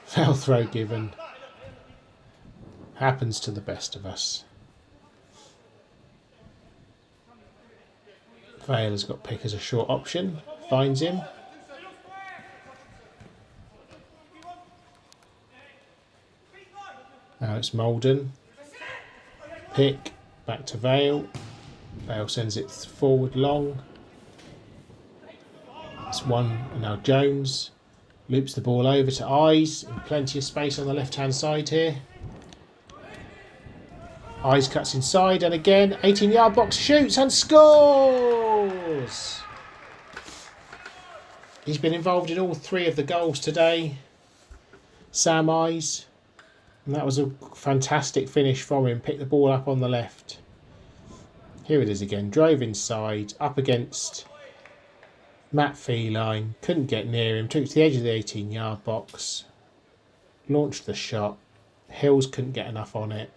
Foul throw given. Happens to the best of us. Vale has got pick as a short option. Finds him. Now it's Malden. Pick. Back to Vale. Vale sends it forward long. It's one, and now Jones loops the ball over to Eyes. Plenty of space on the left-hand side here. Eyes cuts inside, and again, 18-yard box, shoots and scores! He's been involved in all 3 of the goals today. Sam Eyes. And that was a fantastic finish from him. Picked the ball up on the left. Here it is again. Drove inside, up against Matt Feline. Couldn't get near him. Took it to the edge of the 18-yard box. Launched the shot. Hills couldn't get enough on it.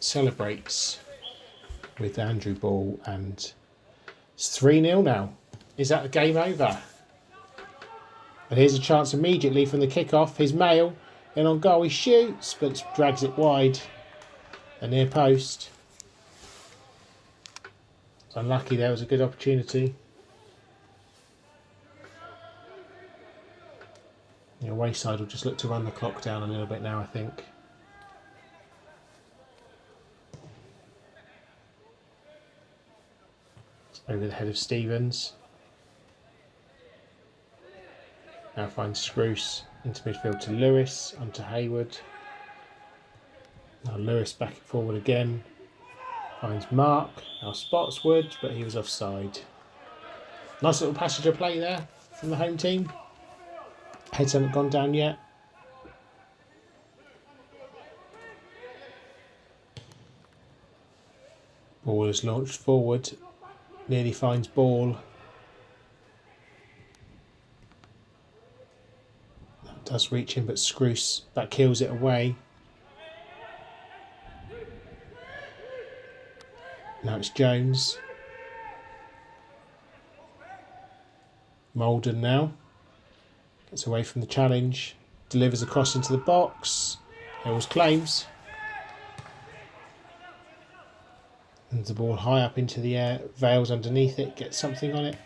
Celebrates with Andrew Ball, and it's 3-0 now. Is that the game over? And here's a chance immediately from the kick-off. His Mail in on goal. He shoots, but drags it wide. A near post. It's unlucky. There was a good opportunity. The away side will just look to run the clock down a little bit now, I think. Over the head of Stevens. Now finds Scroose into midfield to Lewis, onto Hayward. Now Lewis back forward again. Finds Mark. Now Spotswood, but he was offside. Nice little passage of play there from the home team. Heads haven't gone down yet. Ball is launched forward. Nearly finds Ball. That does reach him, but Scroose that kills it away. Now it's Jones. Malden now. Gets away from the challenge. Delivers across into the box. Hills claims. And the ball high up into the air. Vale's underneath it. Gets something on it.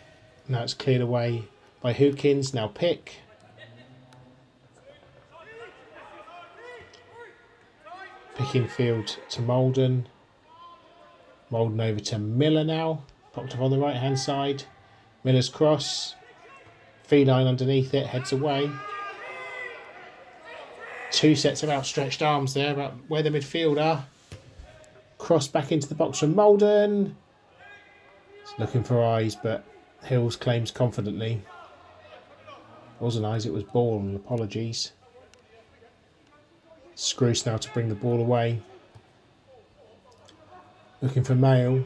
Now it's cleared away by Hookins. Now Pick. Picking field to Malden. Malden over to Miller now. Popped up on the right hand side. Miller's cross. Feline underneath it. Heads away. 2 sets of outstretched arms there about where the midfield are. Cross back into the box from Malden. It's looking for Eyes, but Hills claims confidently. It wasn't Eyes, it was Ball. Apologies. Scroose now to bring the ball away. Looking for Mail.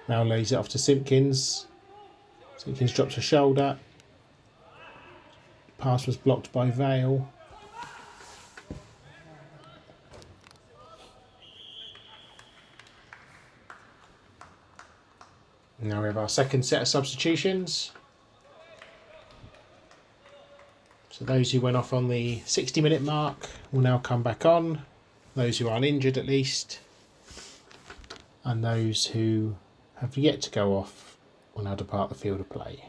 Now lays it off to Simpkins. Simpkins drops a shoulder. Pass was blocked by Vale. Now we have our second set of substitutions. So those who went off on the 60-minute mark will now come back on. Those who aren't injured at least. And those who have yet to go off will now depart the field of play.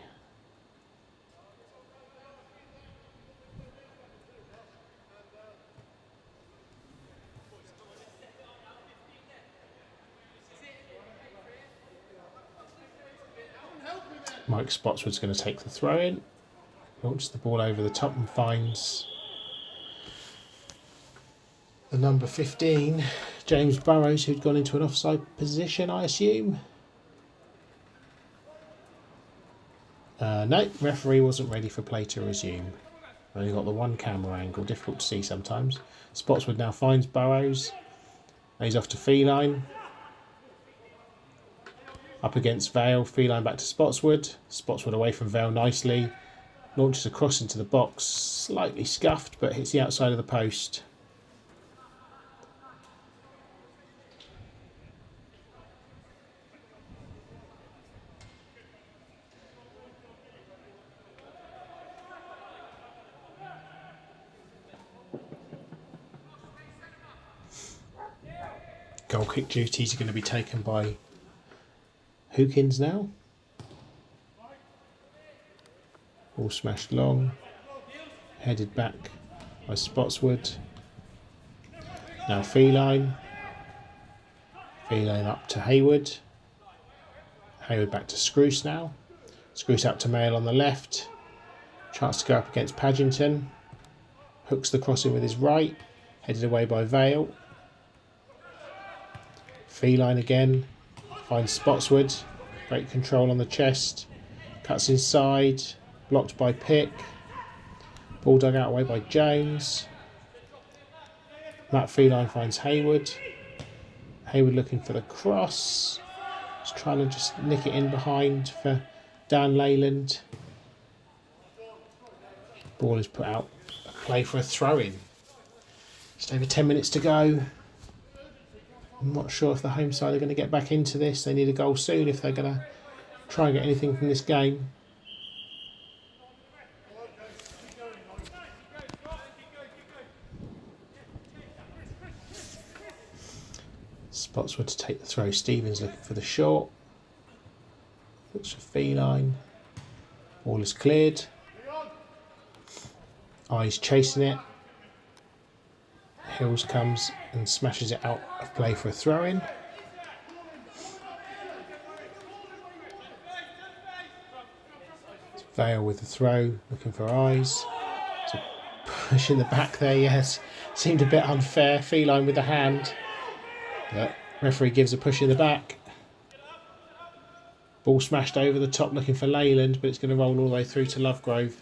Mike Spotswood's going to take the throw in. Launches the ball over the top and finds the number 15, James Burrows, who'd gone into an offside position, I assume. No, referee wasn't ready for play to resume. Only got the one camera angle, difficult to see sometimes. Spotswood now finds Burrows. He's off to Feline. Up against Vale, Feline back to Spotswood. Spotswood away from Vale nicely. Launches across into the box, slightly scuffed, but hits the outside of the post. Goal kick duties are going to be taken by Hookins now. Ball smashed long, headed back by Spotswood. Now Feline. Feline up to Hayward. Hayward back to Scroose now. Scroose out to Mail on the left. Chance to go up against Paddington. Hooks the crossing with his right. Headed away by Vale. Feline again. Finds Spotswood. Great control on the chest. Cuts inside. Blocked by Pick. Ball dug out away by Jones. Matt Feline finds Hayward. Hayward looking for the cross. He's trying to just nick it in behind for Dan Leyland. Ball is put out. A play for a throw-in. Just over 10 minutes to go. I'm not sure if the home side are going to get back into this. They need a goal soon if they're going to try and get anything from this game. Spotswood to take the throw. Stevens looking for the short. Looks for Feline. Ball is cleared. Eyes chasing it. Hills comes and smashes it out of play for a throw-in. Vale with the throw, looking for Eyes. It's a push in the back there, yes. Seemed a bit unfair. Feline with the hand. But referee gives a push in the back. Ball smashed over the top looking for Leyland, but it's going to roll all the way through to Lovegrove.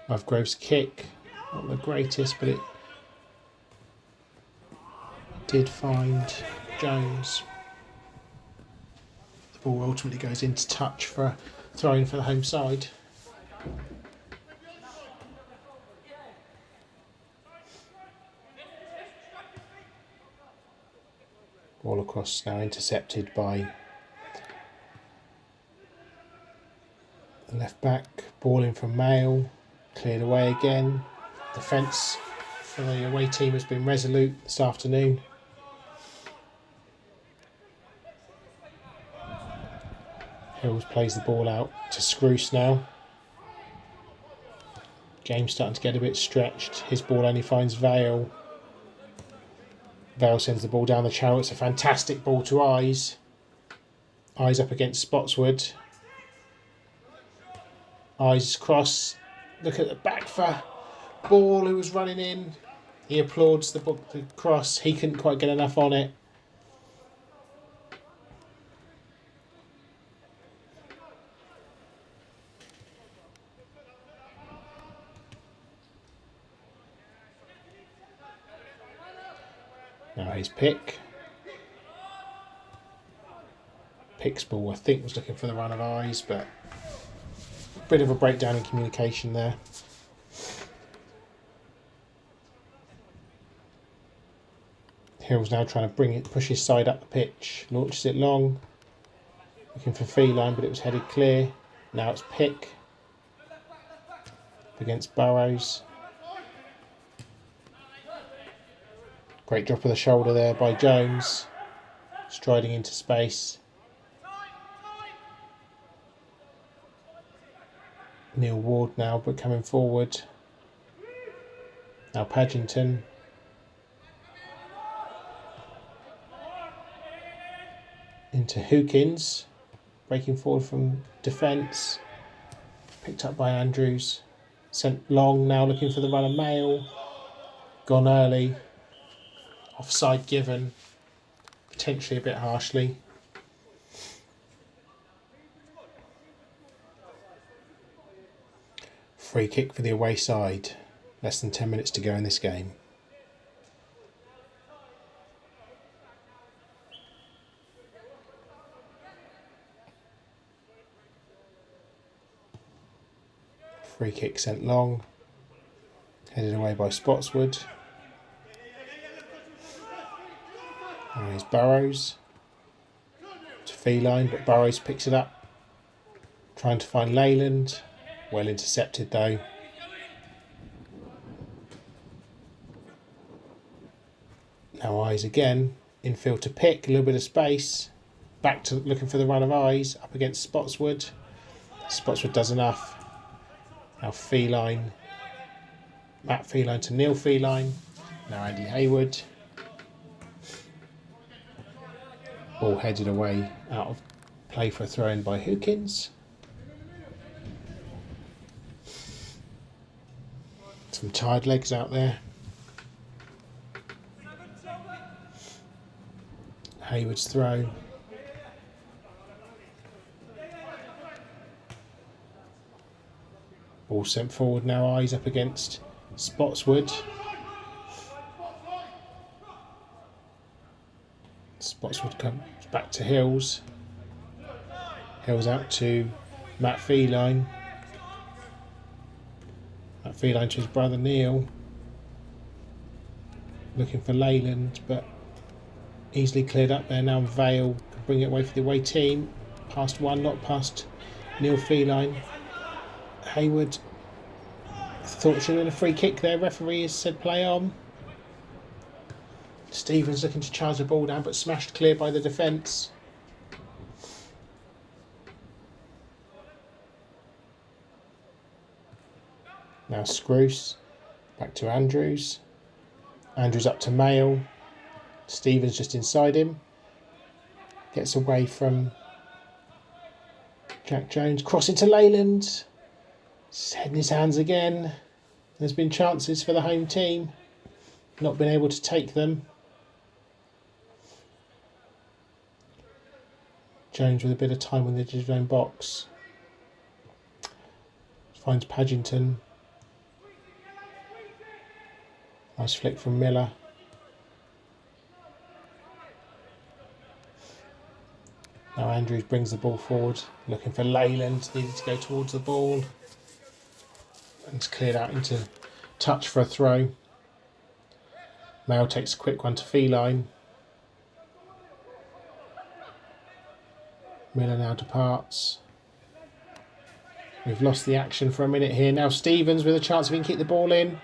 Lovegrove's kick, not the greatest, but it did find Jones. The ball ultimately goes into touch for a throw-in for the home side. Ball across now intercepted by the left back. Ball in from Mail. Cleared away again. Defence for the away team has been resolute this afternoon. Hills plays the ball out to Scroose now. Game's starting to get a bit stretched. His ball only finds Vale. Vale sends the ball down the channel. It's a fantastic ball to Eyes. Eyes up against Spotswood. Eyes cross. Look at the back for Ball who was running in. He applauds the cross. He couldn't quite get enough on it. Now he's Pick. Pick's ball, I think, was looking for the run of Eyes, but a bit of a breakdown in communication there. Hill's now trying to push his side up the pitch. Launches it long. Looking for Feline, but it was headed clear. Now it's Pick. Up against Burrows. Great drop of the shoulder there by Jones. Striding into space. Neil Ward now, but coming forward. Now Paddington. Into Hookins. Breaking forward from defence. Picked up by Andrews. Sent long, now looking for the run of Mail. Gone early. Offside given. Potentially a bit harshly. Free kick for the away side. Less than 10 minutes to go in this game. Free kick sent long. Headed away by Spotswood. Now here's Burrows. To Feline, but Burrows picks it up. Trying to find Leyland. Well intercepted though. Now Eyes again. Infield to Pick, a little bit of space. Back to looking for the run of Eyes, up against Spotswood. Spotswood does enough. Now Feline. Matt Feline to Neil Feline. Now Andy Hayward. Ball headed away out of play for a throw in by Hookins. Some tired legs out there. Hayward's throw. Ball sent forward now, Eyes up against Spotswood. Spotswood comes back to Hills. Hills out to Matt Feline. Matt Feline to his brother Neil. Looking for Leyland, but easily cleared up there now. Vale can bring it away for the away team. Past one, not past Neil Feline. Hayward thought it should have been a free kick there. Referee has said play on. Stevens looking to charge the ball down, but smashed clear by the defence. Now Scroose, back to Andrews. Andrews up to Mail. Stevens just inside him. Gets away from Jack Jones. Crossing to Leyland. He's heading his hands again. There's been chances for the home team. Not been able to take them. Jones with a bit of time on the edge of his own box. Finds Paddington. Nice flick from Miller. Now Andrews brings the ball forward, looking for Leyland. Needed to go towards the ball. And it's cleared out into touch for a throw. Mail takes a quick one to Feline. Miller now departs. We've lost the action for a minute here. Now Stevens with a chance if he can keep the ball in.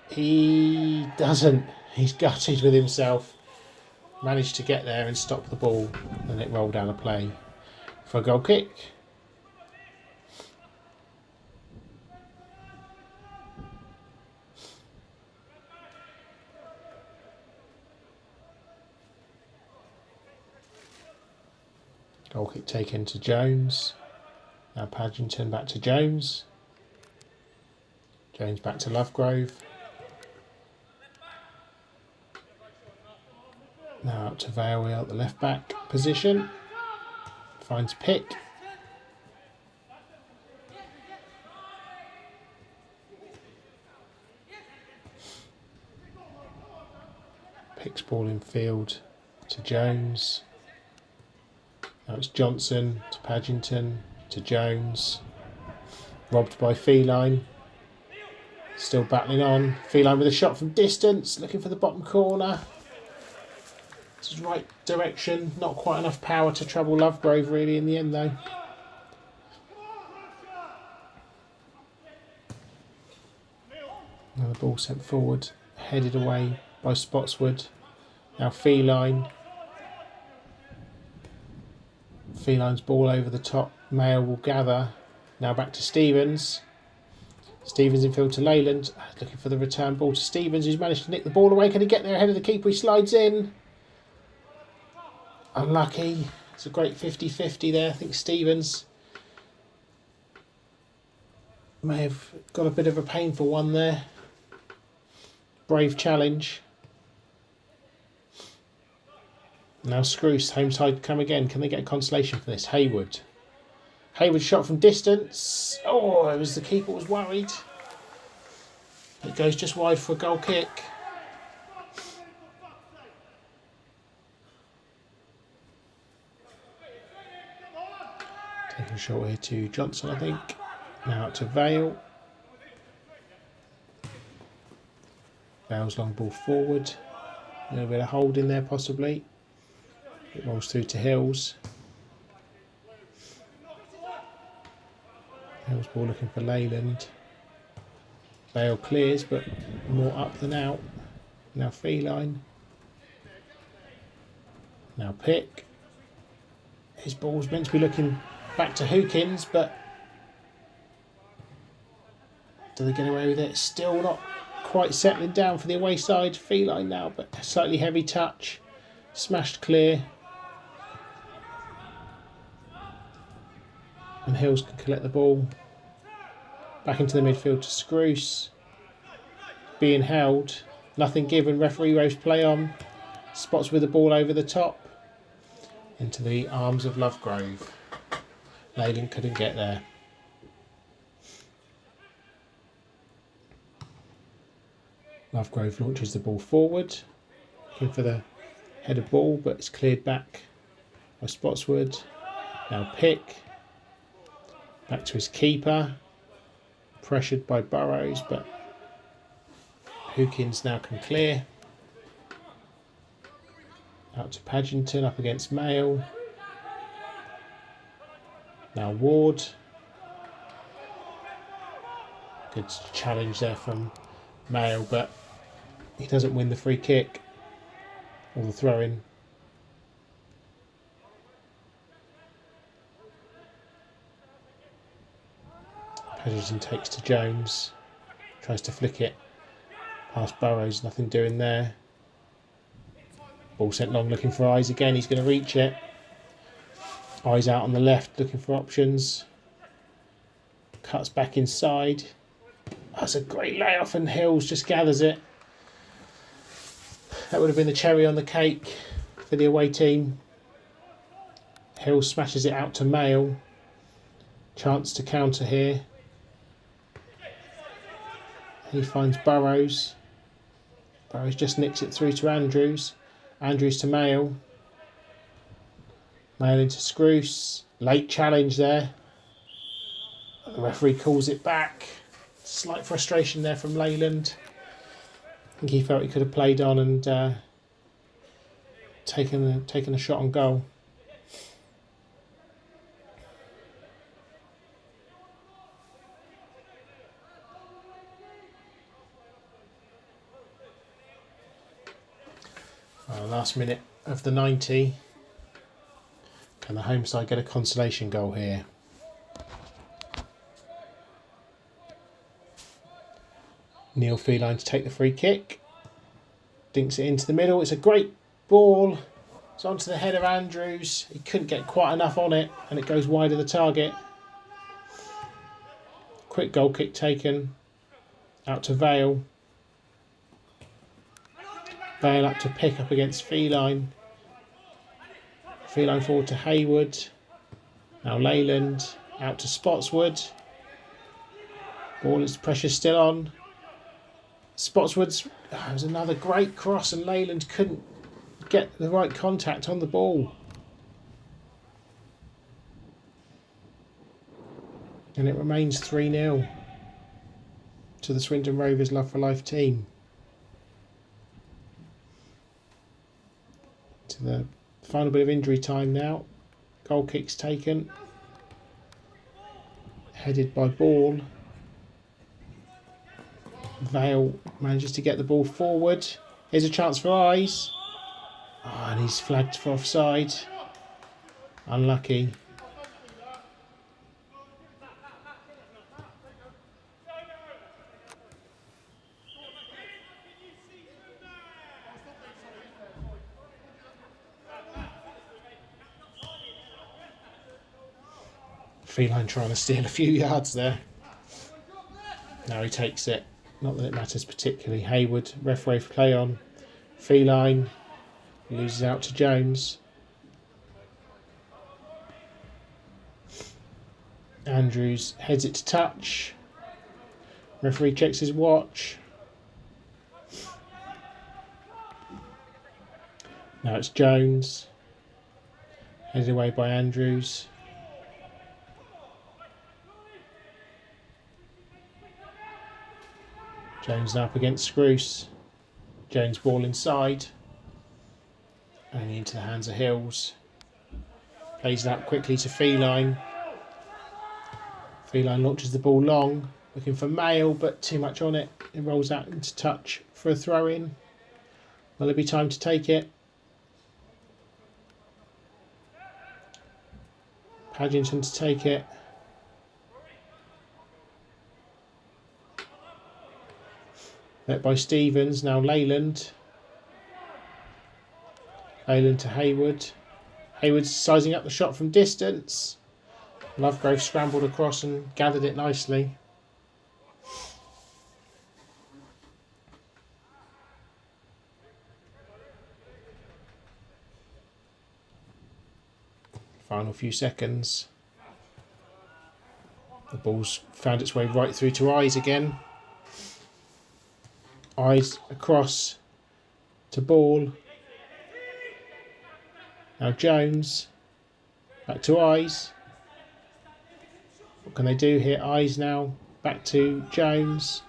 He doesn't. He's gutted with himself. Managed to get there and stop the ball. And it rolled down a play for a goal kick. Goal kick taken to Jones. Now Paddington back to Jones. Jones back to Lovegrove. Now up to Vale at the left back position. Finds Pick. Pick's ball in field to Jones. Now it's Johnson to Paddington to Jones. Robbed by Feline. Still battling on. Feline with a shot from distance. Looking for the bottom corner. This is right direction. Not quite enough power to trouble Lovegrove really in the end though. Now the ball sent forward. Headed away by Spotswood. Now Feline. Feline's ball over the top. Mail will gather. Now back to Stevens. Stevens in field to Leyland. Looking for the return ball to Stevens, who's managed to nick the ball away. Can he get there ahead of the keeper? He slides in. Unlucky. It's a great 50-50 there. I think Stevens may have got a bit of a painful one there. Brave challenge. Now Scroose, home side come again. Can they get a consolation for this? Hayward. Hayward shot from distance. Oh, it was the keeper was worried. It goes just wide for a goal kick. Taking short here to Johnson, I think. Now out to Vale. Vale's long ball forward. A little bit of hold in there possibly. It rolls through to Hills. Hills ball looking for Leyland. Bale clears, but more up than out. Now Feline. Now Pick. His ball's meant to be looking back to Hookins, but do they get away with it? Still not quite settling down for the away side. Feline now, but a slightly heavy touch. Smashed clear. And Hills can collect the ball. Back into the midfield to Scroose. Being held. Nothing given. Referee waves play on. Spots with the ball over the top. Into the arms of Lovegrove. Leyland couldn't get there. Lovegrove launches the ball forward. Looking for the header ball, but it's cleared back by Spotswood. Now Pick. Back to his keeper. Pressured by Burrows, but Hookins now can clear. Out to Paddington, up against Mail. Now Ward. Good challenge there from Mail, but he doesn't win the free kick or the throw-in. Paddington takes to Jones. Tries to flick it past Burrows, nothing doing there. Ball sent long, looking for Eyes again. He's going to reach it. Eyes out on the left, looking for options. Cuts back inside. That's a great layoff, and Hills just gathers it. That would have been the cherry on the cake for the away team. Hills smashes it out to Mail. Chance to counter here. He finds Burrows. Burrows just nicks it through to Andrews. Andrews to Mail. Mail into Scroose. Late challenge there. The referee calls it back. Slight frustration there from Leyland. I think he felt he could have played on and taken a shot on goal. Last minute of the 90. Can the home side get a consolation goal here? Neil Feline to take the free kick. Dinks it into the middle. It's a great ball. It's onto the head of Andrews. He couldn't get quite enough on it, and it goes wide of the target. Quick goal kick taken. Out to Vale. Vale up to Pick up against Feline. Feline forward to Hayward. Now Leyland out to Spotswood. Ball is pressure still on. Spotswood's it was another great cross, and Leyland couldn't get the right contact on the ball. And it remains 3-0 to the Swindon Rovers Love for Life team. To the final bit of injury time now. Goal kick's taken. Headed by Ball. Vale manages to get the ball forward. Here's a chance for Eyes. Oh, and he's flagged for offside. Unlucky. Feline trying to steal a few yards there. Now he takes it. Not that it matters particularly. Hayward, referee for play on. Feline loses out to Jones. Andrews heads it to touch. Referee checks his watch. Now it's Jones. Headed away by Andrews. Jones now up against Scroose. Jones ball inside. And into the hands of Hills. Plays it out quickly to Feline. Feline launches the ball long, looking for Mail, but too much on it. It rolls out into touch for a throw-in. Will there be time to take it? Paddington to take it. Met by Stevens, now Leyland. Leyland to Hayward. Hayward's sizing up the shot from distance. Lovegrove scrambled across and gathered it nicely. Final few seconds. The ball's found its way right through to Eyes again. Eyes across to Ball. Now Jones. Back to Eyes. What can they do here? Eyes now. Back to Jones.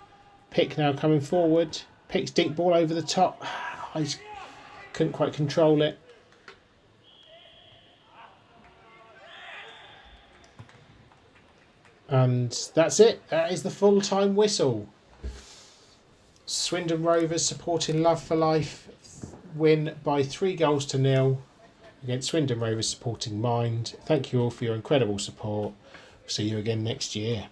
Pick now coming forward. Pick's dink ball over the top. Eyes couldn't quite control it. And that's it. That is the full-time whistle. Swindon Rovers supporting Love for Life win by 3-0 against Swindon Rovers supporting Mind. Thank you all for your incredible support. See you again next year.